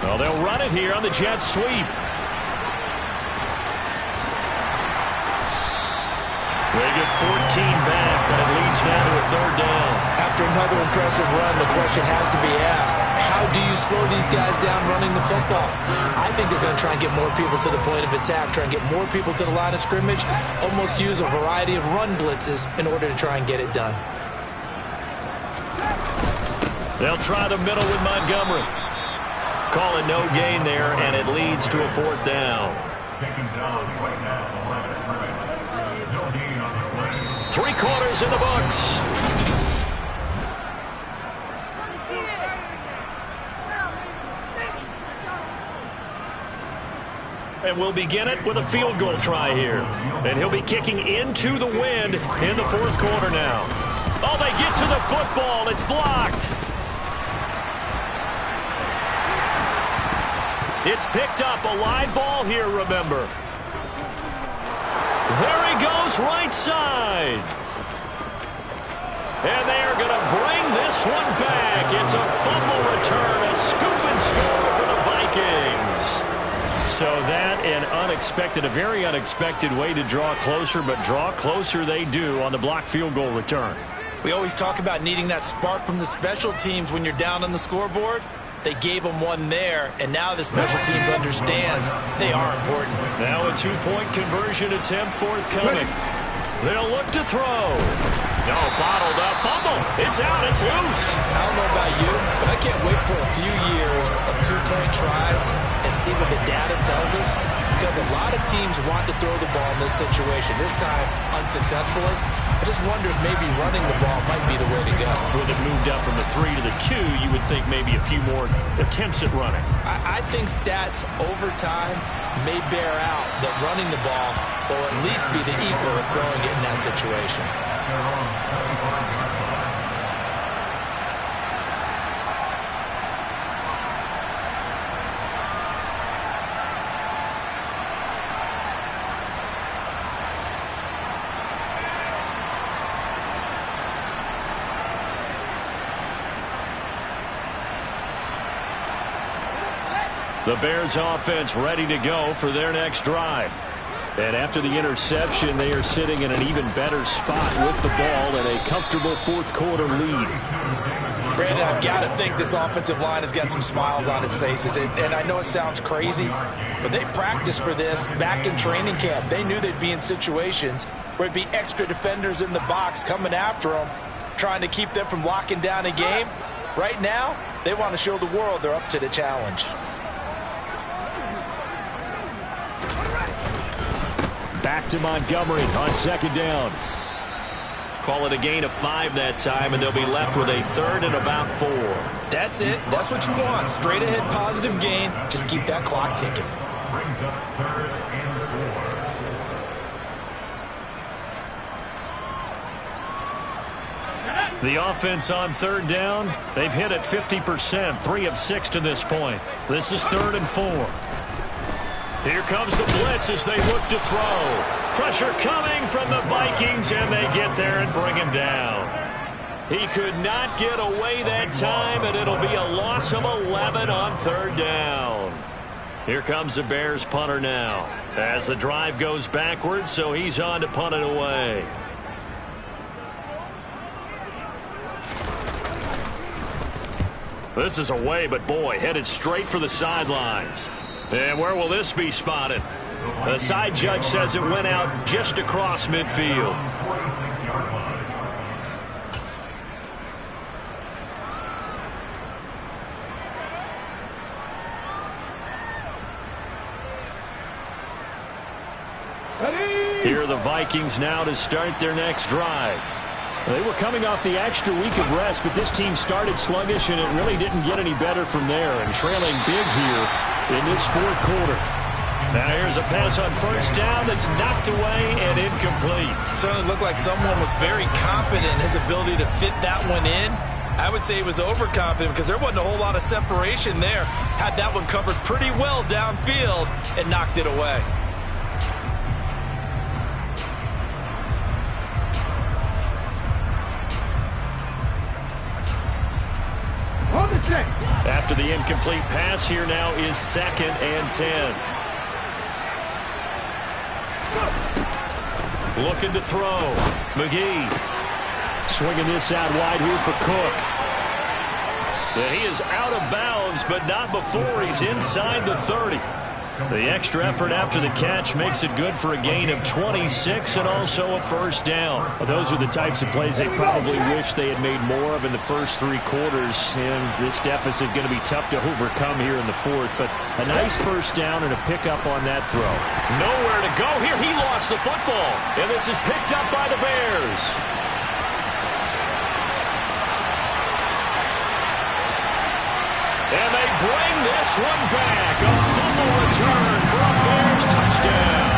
Well, they'll run it here on the jet sweep. They get 14 back, but it leads now to a 3rd down. After another impressive run, the question has to be asked, how do you slow these guys down running the football? I think they're going to try and get more people to the point of attack, try and get more people to the line of scrimmage, almost use a variety of run blitzes in order to try and get it done. They'll try the middle with Montgomery. Call it no gain there, and it leads to a 4th down. Taking down right now the line of scrimmage. No gain on the play. 3 quarters in the books. And we'll begin it with a field goal try here. And he'll be kicking into the wind in the 4th quarter now. Oh, they get to the football. It's blocked. It's picked up. A live ball here, remember. There he goes, right side. And they are going to bring this one back. It's a fumble return, a scoop and score for the Vikings. So that an unexpected, a very unexpected way to draw closer, but draw closer they do on the blocked field goal return. We always talk about needing that spark from the special teams when you're down on the scoreboard. They gave them one there, and now the special teams understands they are important. Now a 2-point conversion attempt forthcoming. They'll look to throw. No, bottled up. Fumble. It's out. It's loose. I don't know about you, but I can't wait for a few years of 2-point tries and see what the data tells us, because a lot of teams want to throw the ball in this situation, this time unsuccessfully. I just wonder if maybe running the ball might be the way to go. With it moved up from the 3 to the 2, you would think maybe a few more attempts at running. I think stats over time may bear out that running the ball will at least be the equal of throwing it in that situation. The Bears offense ready to go for their next drive. And after the interception, they are sitting in an even better spot with the ball and a comfortable fourth quarter lead. Brandon, I've got to think this offensive line has got some smiles on its faces. And I know it sounds crazy, but they practiced for this back in training camp. They knew they'd be in situations where it'd be extra defenders in the box coming after them, trying to keep them from locking down a game. Right now, they want to show the world they're up to the challenge. Back to Montgomery on second down. Call it a gain of 5 that time, and they'll be left with a third and about 4. That's it. That's what you want. Straight ahead positive gain. Just keep that clock ticking. Brings up 3rd and 4. The offense on third down, they've hit it 50%, 3 of 6 to this point. This is 3rd and 4. Here comes the blitz as they look to throw. Pressure coming from the Vikings, and they get there and bring him down. He could not get away that time, and it'll be a loss of 11 on third down. Here comes the Bears punter now as the drive goes backwards, so he's on to punt it away. This is away, but boy, headed straight for the sidelines. And where will this be spotted? The side judge says it went out just across midfield. Here are the Vikings now to start their next drive. They were coming off the extra week of rest, but this team started sluggish, and it really didn't get any better from there, and trailing big here in this fourth quarter. Now here's a pass on first down that's knocked away and incomplete. Certainly looked like someone was very confident in his ability to fit that one in. I would say he was overconfident because there wasn't a whole lot of separation there. Had that one covered pretty well downfield and knocked it away. After the incomplete pass, here now is 2nd and 10. Looking to throw. McGee swinging this out wide here for Cook. And he is out of bounds, but not before he's inside the 30. The extra effort after the catch makes it good for a gain of 26 and also a first down. Well, those are the types of plays they probably wish they had made more of in the first 3 quarters. And this deficit going to be tough to overcome here in the fourth. But a nice first down and a pickup on that throw. Nowhere to go here. He lost the football. And this is picked up by the Bears. And they bring this one back. A fumble return for a Bears touchdown.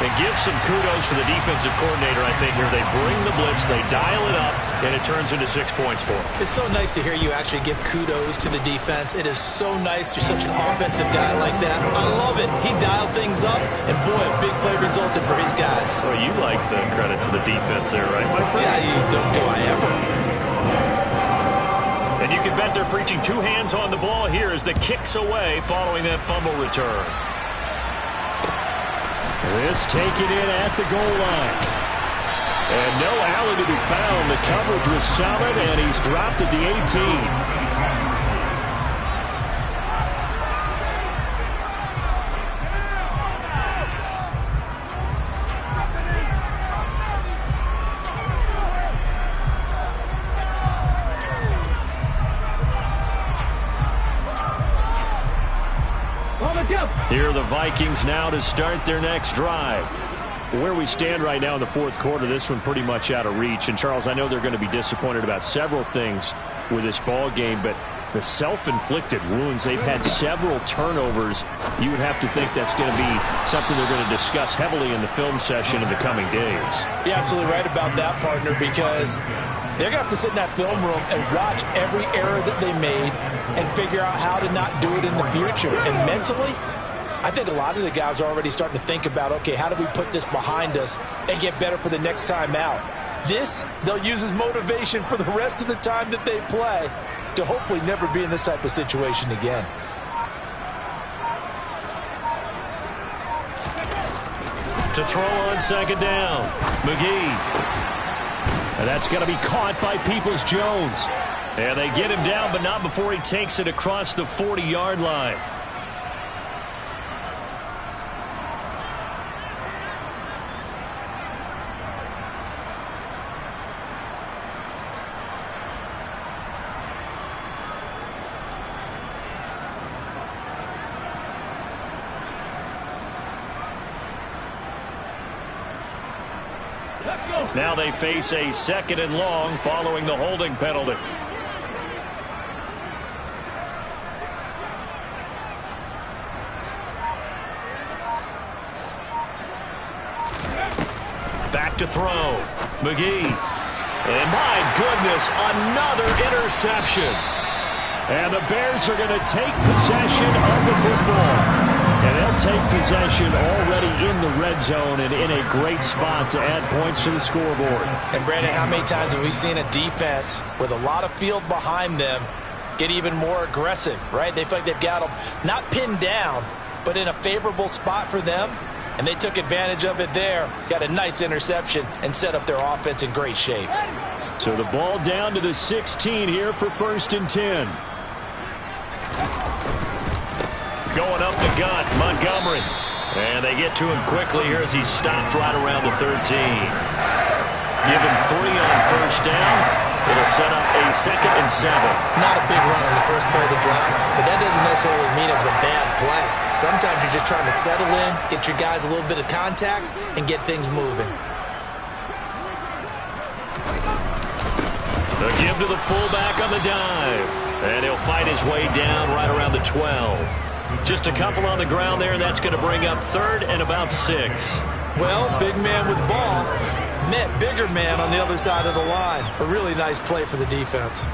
And give some kudos to the defensive coordinator, I think, here. They bring the blitz, they dial it up, and it turns into 6 points for them. It's so nice to hear you actually give kudos to the defense. It is so nice. You're such an offensive guy like that. I love it. He dialed things up, and boy, a big play resulted for his guys. Well, you like the credit to the defense there, right, my friend? Yeah, do I ever. And you can bet they're preaching 2 hands on the ball here as the kick's away following that fumble return. This taken in at the goal line. And no alley to be found. The coverage was solid, and he's dropped at the 18. Here are the Vikings now to start their next drive. Where we stand right now in the fourth quarter, this one pretty much out of reach. And, Charles, I know they're going to be disappointed about several things with this ball game, but the self-inflicted wounds, they've had several turnovers. You would have to think that's going to be something they're going to discuss heavily in the film session in the coming days. You're absolutely right about that, partner, because they're going to have to sit in that film room and watch every error that they made and figure out how to not do it in the future. And mentally, I think a lot of the guys are already starting to think about, okay, how do we put this behind us and get better for the next time out? This, they'll use as motivation for the rest of the time that they play. to hopefully never be in this type of situation again. To throw on second down, McGee. And that's going to be caught by Peoples-Jones. And they get him down, but not before he takes it across the 40-yard line. Now they face a 2nd and long following the holding penalty. Back to throw. McGee. And my goodness, another interception. And the Bears are going to take possession of the football. And they'll take possession already in the red zone and in a great spot to add points to the scoreboard. And, Brandon, how many times have we seen a defense with a lot of field behind them get even more aggressive, right? They feel like they've got them not pinned down, but in a favorable spot for them. And they took advantage of it there, got a nice interception, and set up their offense in great shape. So the ball down to the 16 here for 1st and 10. Going up the gut, Montgomery. And they get to him quickly here as he's stopped right around the 13. Give him 3 on 1st down. It'll set up a 2nd and 7. Not a big run on the first play of the drive, but that doesn't necessarily mean it was a bad play. Sometimes you're just trying to settle in, get your guys a little bit of contact, and get things moving. The give to the fullback on the dive. And he'll fight his way down right around the 12. Just a couple on the ground there, and that's going to bring up 3rd and about 6. Well, big man with ball met bigger man on the other side of the line. A really nice play for the defense.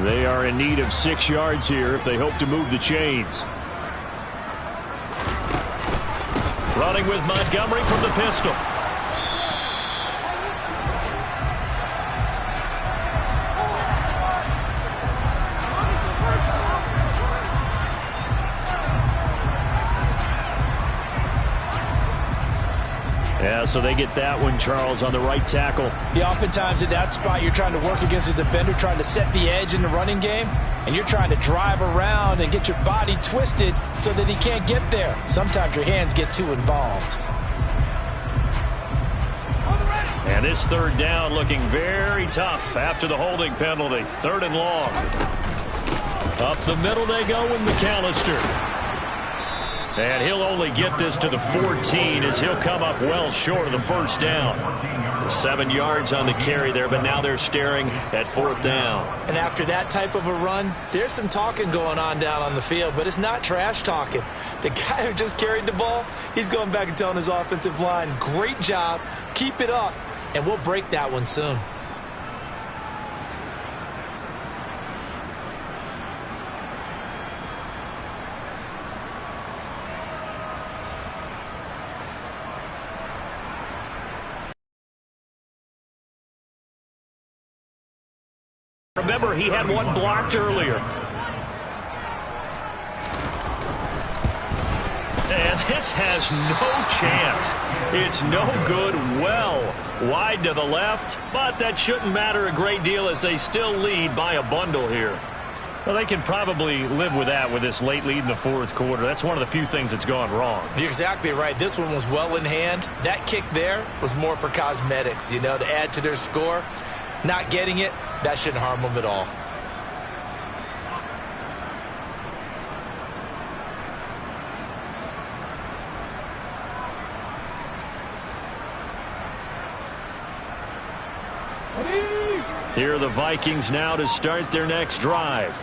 They are in need of 6 yards here if they hope to move the chains. Running with Montgomery from the pistol. Yeah, so they get that one, Charles, on the right tackle. Yeah, oftentimes at that spot, you're trying to work against a defender, trying to set the edge in the running game, and you're trying to drive around and get your body twisted so that he can't get there. Sometimes your hands get too involved. And this 3rd down looking very tough after the holding penalty. 3rd and long. Up the middle they go with McAllister. And he'll only get this to the 14 as he'll come up well short of the 1st down. 7 yards on the carry there, but now they're staring at 4th down. And after that type of a run, there's some talking going on down on the field, but it's not trash talking. The guy who just carried the ball, he's going back and telling his offensive line, great job, keep it up, and we'll break that one soon. Remember, he had one blocked earlier. And this has no chance. It's no good, well wide to the left, but that shouldn't matter a great deal as they still lead by a bundle here. Well, they can probably live with that with this late lead in the 4th quarter. That's one of the few things that's gone wrong. You're exactly right. This one was well in hand. That kick there was more for cosmetics, you know, to add to their score. Not getting it, that shouldn't harm them at all. Here are the Vikings now to start their next drive.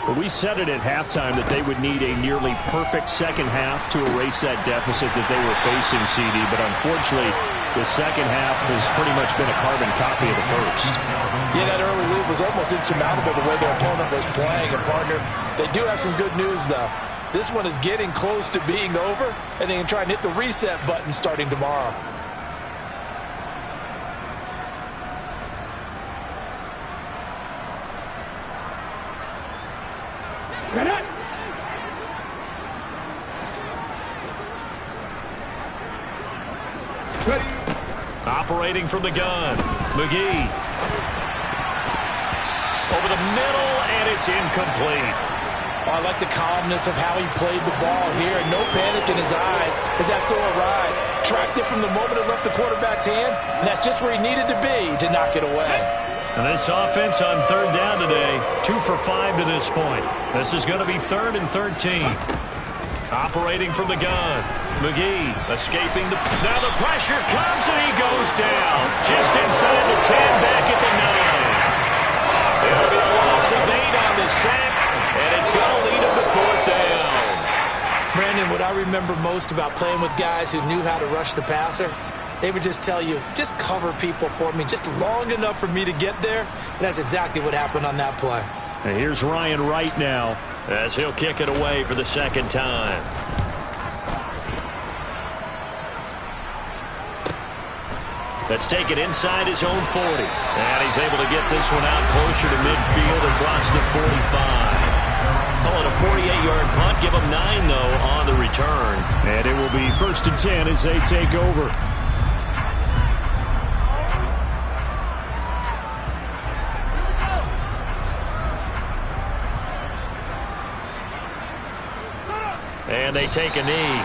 But we said it at halftime that they would need a nearly perfect second half to erase that deficit that they were facing, CD. But unfortunately, The second half has pretty much been a carbon copy of the first. Yeah, that early lead was almost insurmountable the way their opponent was playing. And, partner, they do have some good news, though. This one is getting close to being over, and they can try and hit the reset button starting tomorrow. Operating from the gun, McGee. Over the middle, and it's incomplete. I like the calmness of how he played the ball here. No panic in his eyes as that throw arrived. Tracked it from the moment it left the quarterback's hand, and that's just where he needed to be to knock it away. And this offense on third down today, 2 for 5 to this point. This is going to be 3rd and 13. Operating from the gun, McGee escaping the... Now the pressure comes, and he goes down. Just inside the 10, back at the 9. It'll be a loss of 8 on the sack, and it's going to lead him to 4th down. Brandon, what I remember most about playing with guys who knew how to rush the passer, they would just tell you, just cover people for me, just long enough for me to get there. And that's exactly what happened on that play. And here's Ryan Wright now, as he'll kick it away for the second time. Let's take it inside his own 40. And he's able to get this one out closer to midfield across the 45. Call it a 48-yard punt. Give him 9, though, on the return. And it will be 1st and 10 as they take over. And they take a knee.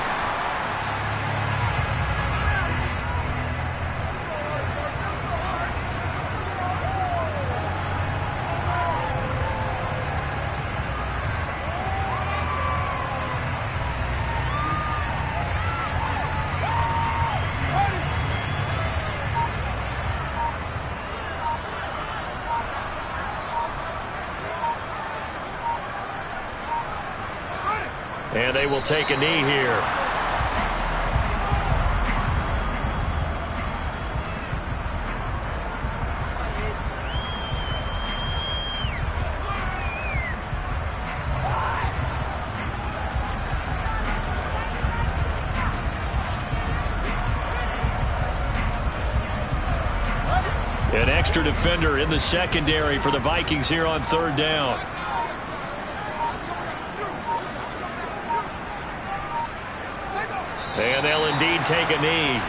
And they will take a knee here. An extra defender in the secondary for the Vikings here on 3rd down. And they'll indeed take a knee.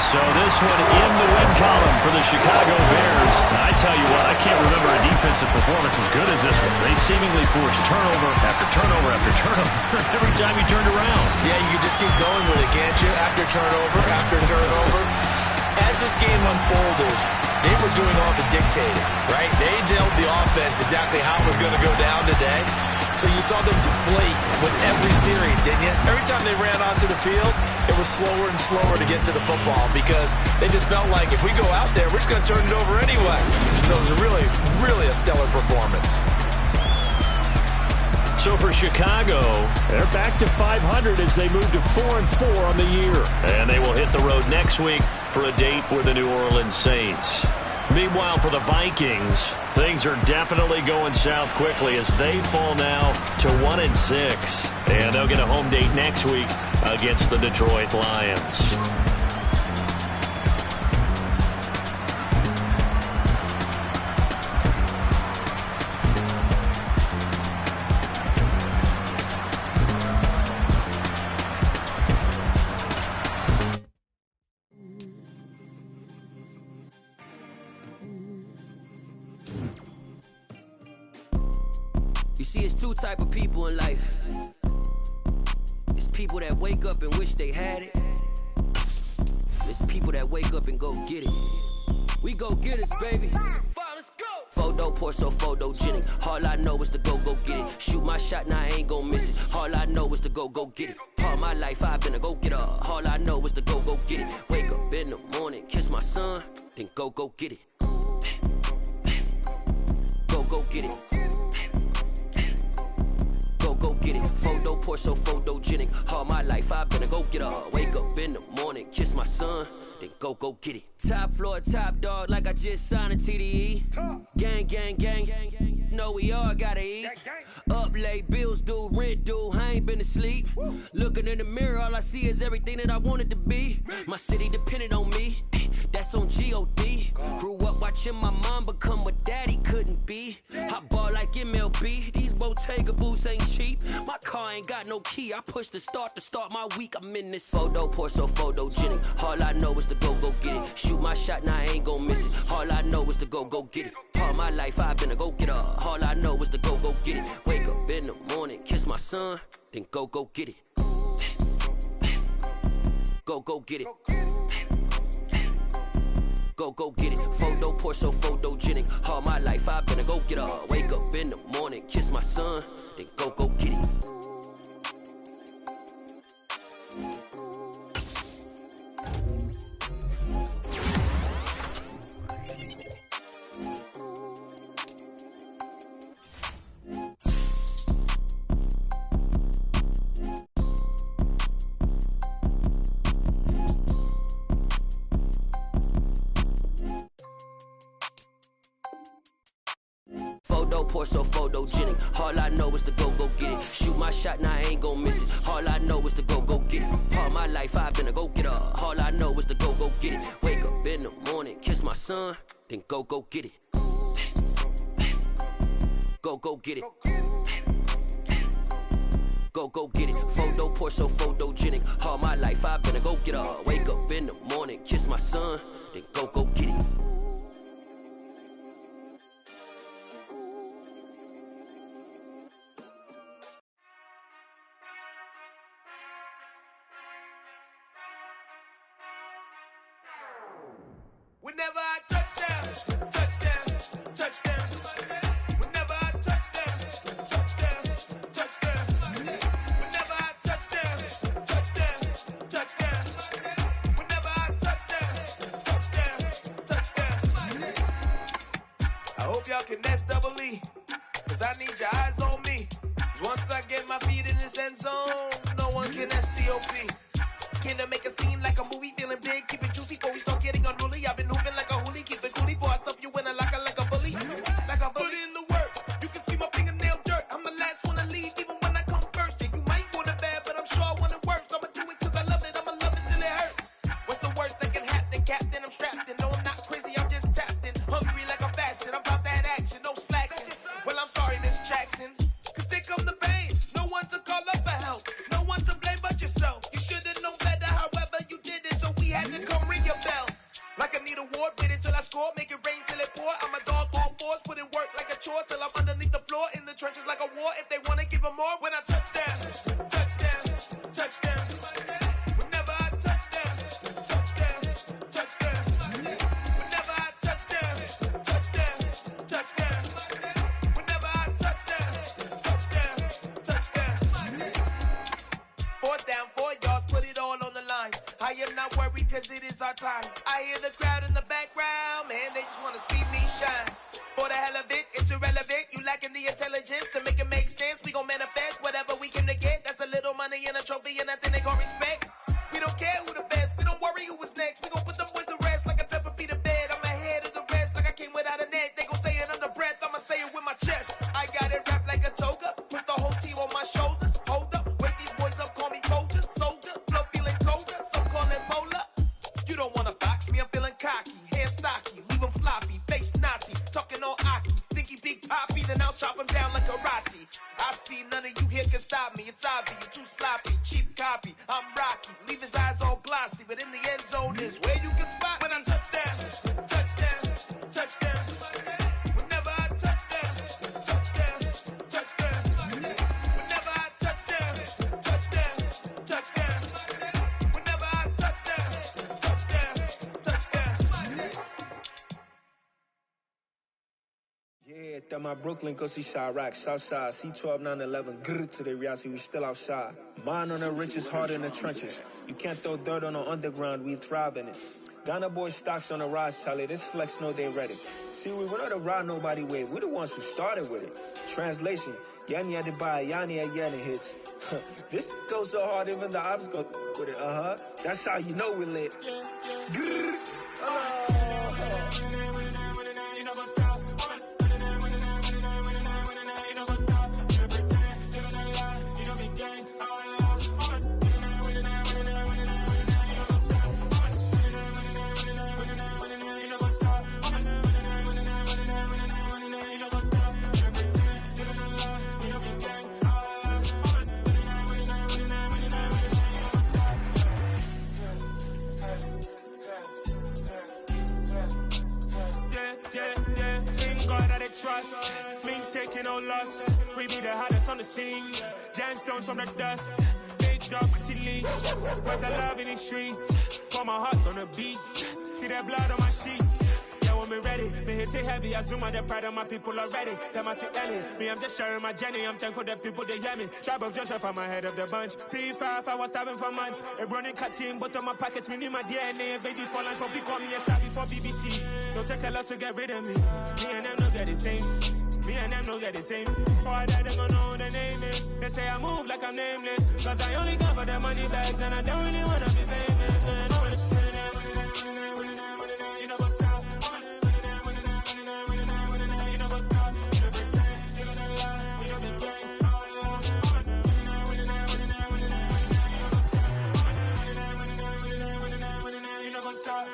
So this one in the win column for the Chicago Bears. I tell you what, I can't remember a defensive performance as good as this one. They seemingly forced turnover after turnover after turnover every time you turned around. Yeah, you can just keep going with it, can't you? After turnover. As this game unfolded, they were doing all the dictating, right? They told the offense exactly how it was going to go down today. So you saw them deflate with every series, didn't you? Every time they ran onto the field, it was slower and slower to get to the football because they just felt like if we go out there, we're just going to turn it over anyway. So it was really, really a stellar performance. So for Chicago, they're back to 500 as they move to 4-4 on the year. And they will hit the road next week for a date with the New Orleans Saints. Meanwhile, for the Vikings, things are definitely going south quickly as they fall now to 1-6. And they'll get a home date next week against the Detroit Lions. You see, it's two type of people in life. It's people that wake up and wish they had it. There's people that wake up and go get it. We go get it, baby. Let's go. Photo pour so photogenic. All I know is to go get it. Shoot my shot, now I ain't gon' miss it. All I know is to go get it. All my life I've been a go-getter. All I know is to go get it. Wake up in the morning, kiss my son, then go get it. Go get it. Go get it. Photo pour so photogenic. All my life I've been a go-getter. Wake up in the morning, kiss my son, then go get it. Top floor, top dog, like I just signed a TDE. Gang. Know we all gotta eat. Up late, bills due, rent due, I ain't been asleep. Looking in the mirror, all I see is everything that I wanted to be. My city depended on me, that's on G.O.D. Grew up watching my mom become what daddy couldn't be. I ball like MLB, these Bottega boots ain't cheap. My car ain't got no key, I push the start to start my week. I'm in this photo pour so photogenic. All I know is to go get it. Shoot my shot, now I ain't gon' miss it. All I know is to go get it. All my life I've been a go-getter. All I know is to go get it. Wake up in the morning, kiss my son, then go get it. Go get it. Go get it. Photo pour so photogenic. All my life I've been a go-getter. Wake up in the morning, kiss my son, then go get it. Photo pour so photogenic. All I know is to go get it. Shoot my shot, now I ain't gon' miss it. All I know is to go get it. All my life I've been a go-getter. All I know is to go get it. Wake up in the morning, kiss my son, then go get it. Go get it. Go get it. Photo pour so photogenic. All my life I've been a go-getter. Wake up in the morning, kiss my son, then go get it. Whenever I touchdown, touchdown, touchdown. Whenever I touchdown, touchdown, touchdown. Whenever I touchdown, touchdown, touchdown. Whenever I touchdown, touchdown. I hope y'all can nest double E, cause I need your eyes on me. Cause once I get my feet in this end zone, no one can STOP. Can to make a scene like a movie, feeling big, keep it juicy before we start getting unruly. I've been hooping like a hoolie, keep it coolie before I stuff you in a locker like a bully. Like a bully in the work, you can see my fingernail dirt. I'm the last one to leave, even when I come first. Yeah, you might want it bad, but I'm sure I want it worse. I'ma do it cause I love it, I'ma love it till it hurts. What's the worst that can happen, Captain? I'm strapped in, no I'm not crazy, I'm just tapped in. Hungry like I'm fasting, I'm about that action, no slacking. Well, I'm sorry, Miss Jackson, cause here come the pain. No one to call up for help, no one to blame but yourself. You should've known better, however you did it, so we had to come ring your bell. Like I need a ward, wait until I score, make it rain till it pour. I'm a dog on fours, put in work like a chore till I'm underneath the floor, in the trenches like a war. If they wanna give them more, when I touchdown, touchdown, touchdown. Whenever I touchdown, touchdown, touchdown. Whenever I touchdown, touchdown, touchdown. Whenever I touchdown, touchdown, touchdown. 4th down, 4 yards, put it all on the line. I am not worried cause it is our time. I hear the crowd in the background, man, they just wanna see me shine. For the hell of it, it's irrelevant. You lacking the intelligence to make it make sense. We gon' manifest whatever we came to get. That's a little money and a trophy and nothing they gon' respect. We don't care who the best, we don't worry who is next. We gon' put them boys to rest like a Tempur-Pedic to bed. I'm ahead of the rest like I came without a net. They gon' say it under breath, I'ma say it with my chest. I got it wrapped like a toga, put the whole team on my shoulders. Hold up, wake these boys up, call me Folger, soldier. Flow feeling colder, some call it polar. You don't wanna box me, I'm feeling cocky. Hair stocky, leave him floppy, face naughty. Talking all aki, think he big poppy, then I'll chop him down like karate. I see none of you here can stop me. It's obvious, you too sloppy, cheap copy. I'm Rocky, leave his eyes all glossy, but in the end zone is where you can spot when I touchdown, touchdown, touchdown. Whenever I touchdown, touchdown, touchdown. Whenever I touchdown, touchdown, touchdown. Whenever I touchdown, touchdown. at my Brooklyn, go see Chirac, Southside, C12, 911, grrr to the reality, we still outside. Mine on the riches, hard in the trenches. You can't throw dirt on the underground, we thrive in it. Ghana boys stocks on the rise, Charlie, this flex know they ready. See, we were not to ride nobody with, we the ones who started with it. Translation, Yanni had to buy, Yanni had Yanni hits. This goes so hard, even the ops go with it, That's how you know we lit. Grrr. Trust, me taking no loss. We be the hottest on the scene. Gemstones from the dust. Big dog, pretty leash. Where's the love in the streets? Pour my heart on the beat. See that blood on my sheets. Yeah, when me ready, me hit it heavy. I zoom out the pride of my people already. Them I see Ellie. Me, I'm just sharing my journey. I'm thankful that people they hear me. Tribe of Joseph, I'm ahead of the bunch. P5, I was starving for months. A running cut in, but on my pockets, me need my DNA. Baby for lunch, but we call me a star before BBC. Don't take a lot to get rid of me. Me and them no get the same. Me and them no get the same. Boy, that they gon' know who the name is. They say I move like I'm nameless. Cause I only come for the money bags and I don't really wanna be famous. Man. You know what's up? You know what's up? You know pretend, you know the lie, you know the game. You know what's up?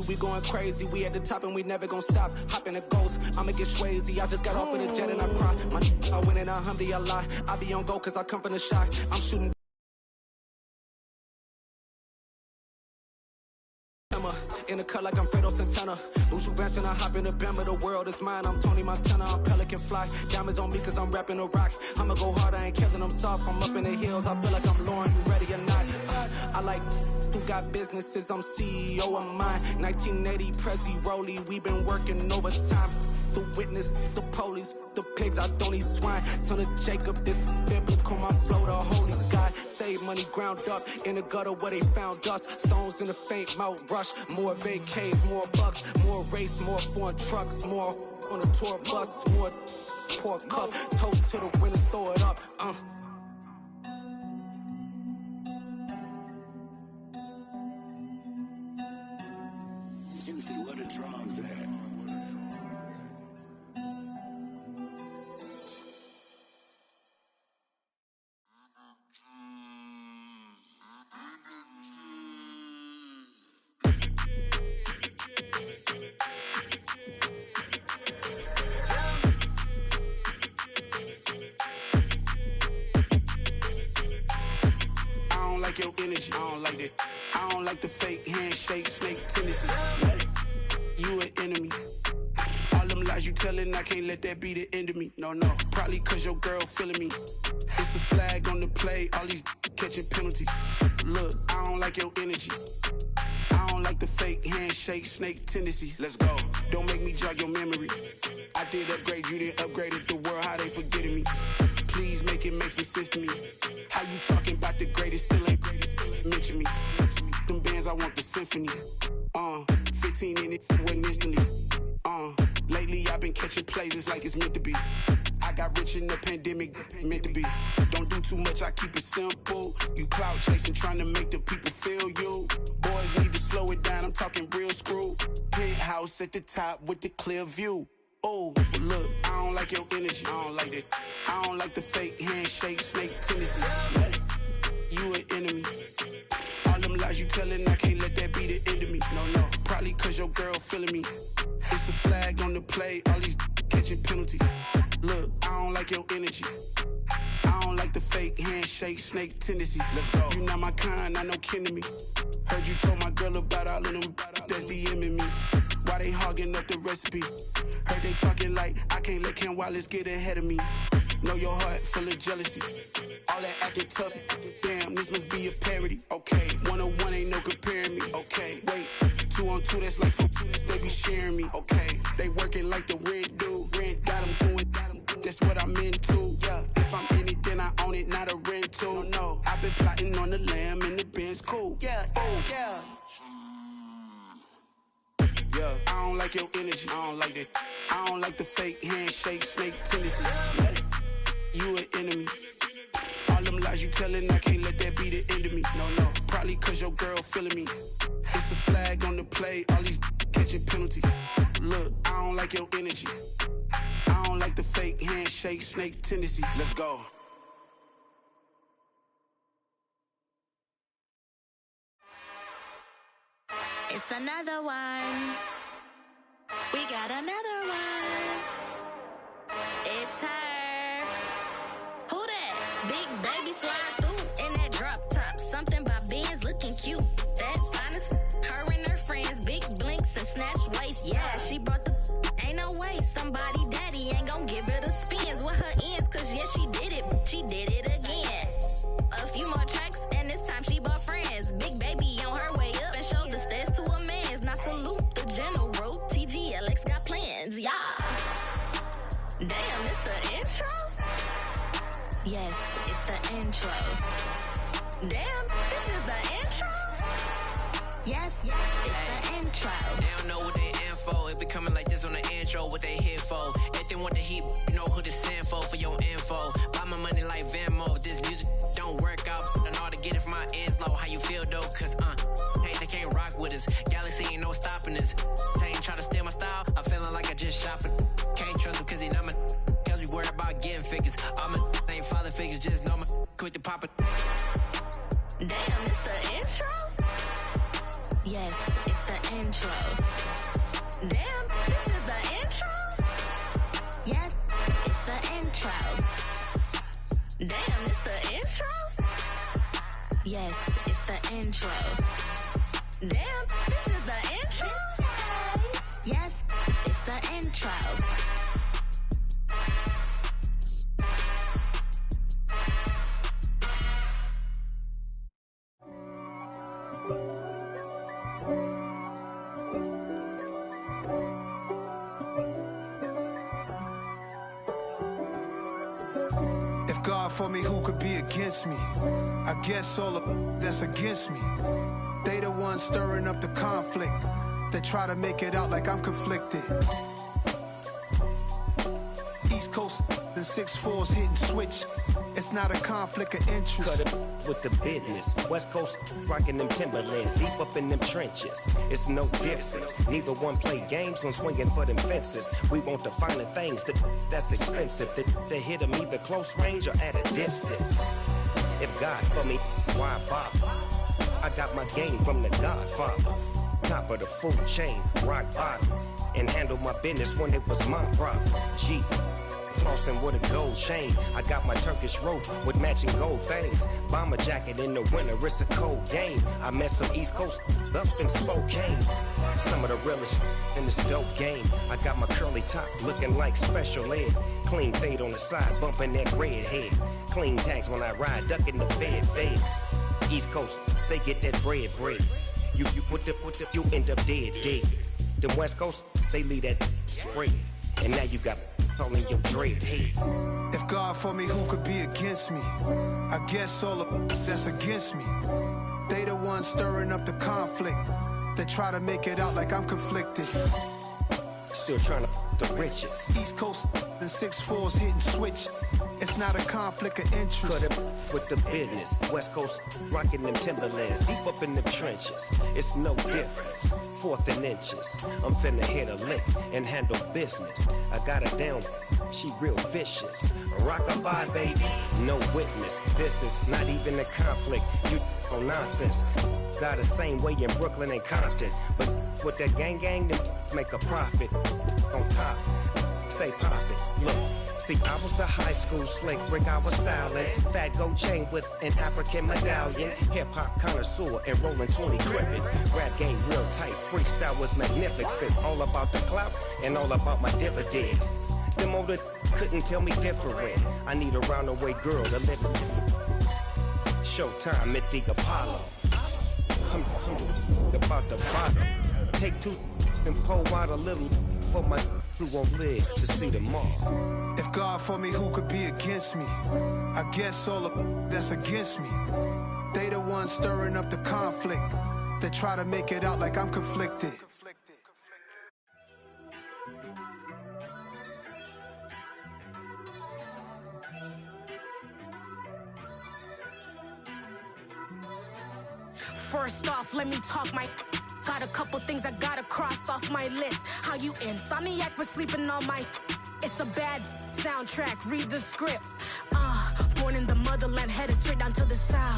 We going crazy, we at the top and we never gonna stop. Hop in a ghost, I'ma get swayzy. I just got off of the jet and I cry. My I win in a Humvee, I lie. I be on go cause I come from the shot. I'm shooting in a cut like I'm Fredo Santana. Usual Banton, I hop in the Bama. The world is mine, I'm Tony Montana. I'm Pelican Fly, diamonds on me cause I'm rapping a rock. I'ma go hard, I ain't killing them soft. I'm up in the hills, I feel like I'm Lauren. You ready or not? I like who got businesses, I'm CEO of mine. 1980 Prezi Rolly, we been working overtime. The witness, the police, the pigs, I don't eat swine. Son of Jacob, this biblical, my flow, the holy God. Save money ground up in the gutter where they found us. Stones in the faint Mount Rush. More vacays, more bucks, more race, more foreign trucks, more on a tour bus, more pour cup. Toast to the winners, throw it up. Juicy, where the drums at? Your energy, I don't like that. I don't like the fake handshake, snake tendency. You an enemy. All them lies you telling, I can't let that be the end of me. No, probably cause your girl feeling me. It's a flag on the play, all these catching penalties. Look, I don't like your energy. I don't like the fake handshake, snake tendency. Let's go. Don't make me jog your memory. I did upgrade, you didn't upgrade it. The world, how they forgetting me. Please make it make some sense to me. How you talking about the greatest, still ain't mention me. Them bands, I want the symphony. 15 in it, wasn't instantly. Lately I've been catching plays, it's like it's meant to be. I got rich in the pandemic, meant to be. Don't do too much, I keep it simple. You clout chasing, trying to make the people feel you. Boys need to slow it down, I'm talking real screw. Penthouse at the top with the clear view. Oh, look, I don't like your energy, I don't like that. I don't like the fake handshake, snake tendency. You an enemy. All them lies you telling, I can't let that be the end of me. No, probably cause your girl feeling me. It's a flag on the play, all these catching penalties. Look, I don't like your energy. I don't like the fake handshake, snake tendency. Let's go. You not my kind, not no kin to me. Heard you told my girl about all of them that's DMing me. Why they hogging up the recipe? Heard they talking like I can't let Ken Wallace get ahead of me. Know your heart full of jealousy. All that acting tough, damn, this must be a parody. Okay, 1-on-1 ain't no comparing me. Okay, wait, 2-on-2, that's like 4, they be sharing me. Okay, they working like the rent dude. Rent got them doing, that's what I'm into. Yeah, if I'm in it, then I own it, not a rental. No, I've been plotting on the lamb and the Benz cool. Yeah, oh, yeah. Yeah, I don't like your energy, I don't like that. I don't like the fake handshake, snake tendency. You an enemy. All them lies you telling, I can't let that be the end of me. No, probably cause your girl feeling me. It's a flag on the play, all these catching penalties. Look, I don't like your energy. I don't like the fake handshake, snake tendency. Let's go. It's another one. We got another one. It's her. Who that? Big baby slide through in that drop top. Something by Benz looking cute. That's honest. Her and her friends, big blinks and snatch waist. Yeah, she brought the. Ain't no way somebody daddy ain't gon' give her the spins with her ends. Cause yeah, she did it. She did it again. A few more tracks and this time she bought friends. Big baby on her way up and showed the stairs to a man's. Now salute the general. TGLX got plans, yeah. Damn, it's the intro? Yes, it's the intro. Damn, this is the intro? Yes, it's the intro. They don't know what they in for. If it coming like this on the intro, what they here for? If they want the heat, you know who to send for your info. Buy my money like Venmo. If this music don't work out, I know how to get it from my ends low. How you feel though? Cause hey, they can't rock with us. Galaxy ain't no stopping us. They ain't try to steal my style. I'm feeling like I just shot for. Can't trust them cause they not my. Cause we worried about getting figures. All my ain't father figures, just know my quick to pop it. Damn, it's the intro? Yes, it's the intro. Damn, this is the intro? Yes, it's the intro. Damn, it's the intro? Yes, it's the intro. Damn, this is the intro? Yes, it's the intro. If God for me, who could be against me? I guess all of that's against me. They the ones stirring up the conflict. They try to make it out like I'm conflicted. East Coast and 6'4's hitting switch. It's not a conflict of interest. Cut it with the business. West Coast rocking them Timberlands, deep up in them trenches. It's no difference. Neither one play games when swinging for them fences. We want the finer things that's expensive. They hit them either close range or at a distance. If God for me, why bother? I got my game from the Godfather. Top of the food chain, rock bottom. And handle my business when it was my problem. G. Flossing with a gold chain. I got my Turkish rope with matching gold things. Bomber jacket in the winter, it's a cold game. I met some East Coast up in Spokane. Some of the realest in this dope game. I got my curly top looking like special ed. Clean fade on the side, bumping that red head. Clean tags when I ride, ducking the feds. East Coast, they get that bread. You you end up dead. Them West Coast, they leave that spray. And now you got all in your dread head. If God for me, who could be against me? I guess all of that's against me. They the ones stirring up the conflict. They try to make it out like I'm conflicted. Still trying to the riches. East Coast and 6'4's hitting switch. It's not a conflict of interest. Cut it with the business. West Coast rocking them Timberlands, deep up in them trenches. It's no difference. 4th and inches. I'm finna hit a lick and handle business. I got her down, she real vicious. Rock-a-bye, baby, no witness. This is not even a conflict. You on nonsense. Got the same way in Brooklyn and Compton. But with that gang, then make a profit. On top, stay poppin'. Look. See, I was the high school slick brick, I was styling. Fat gold chain with an African medallion. Hip-hop connoisseur and rolling 20 gripping. Rap game real tight, freestyle was magnificent. All about the clout and all about my dividends. Them older couldn't tell me different. I need a roundaway girl to live it. Showtime at the Apollo. I'm about to bottom. Take two and pour out a little for my who won't live to see tomorrow. If God for me, who could be against me? I guess all the that's against me. They the ones stirring up the conflict. They try to make it out like I'm conflicted. First off, let me talk my. Got a couple things I gotta cross off my list. How you insomniac for sleeping on my. It's a bad soundtrack, read the script. Born in the motherland, headed straight down to the south.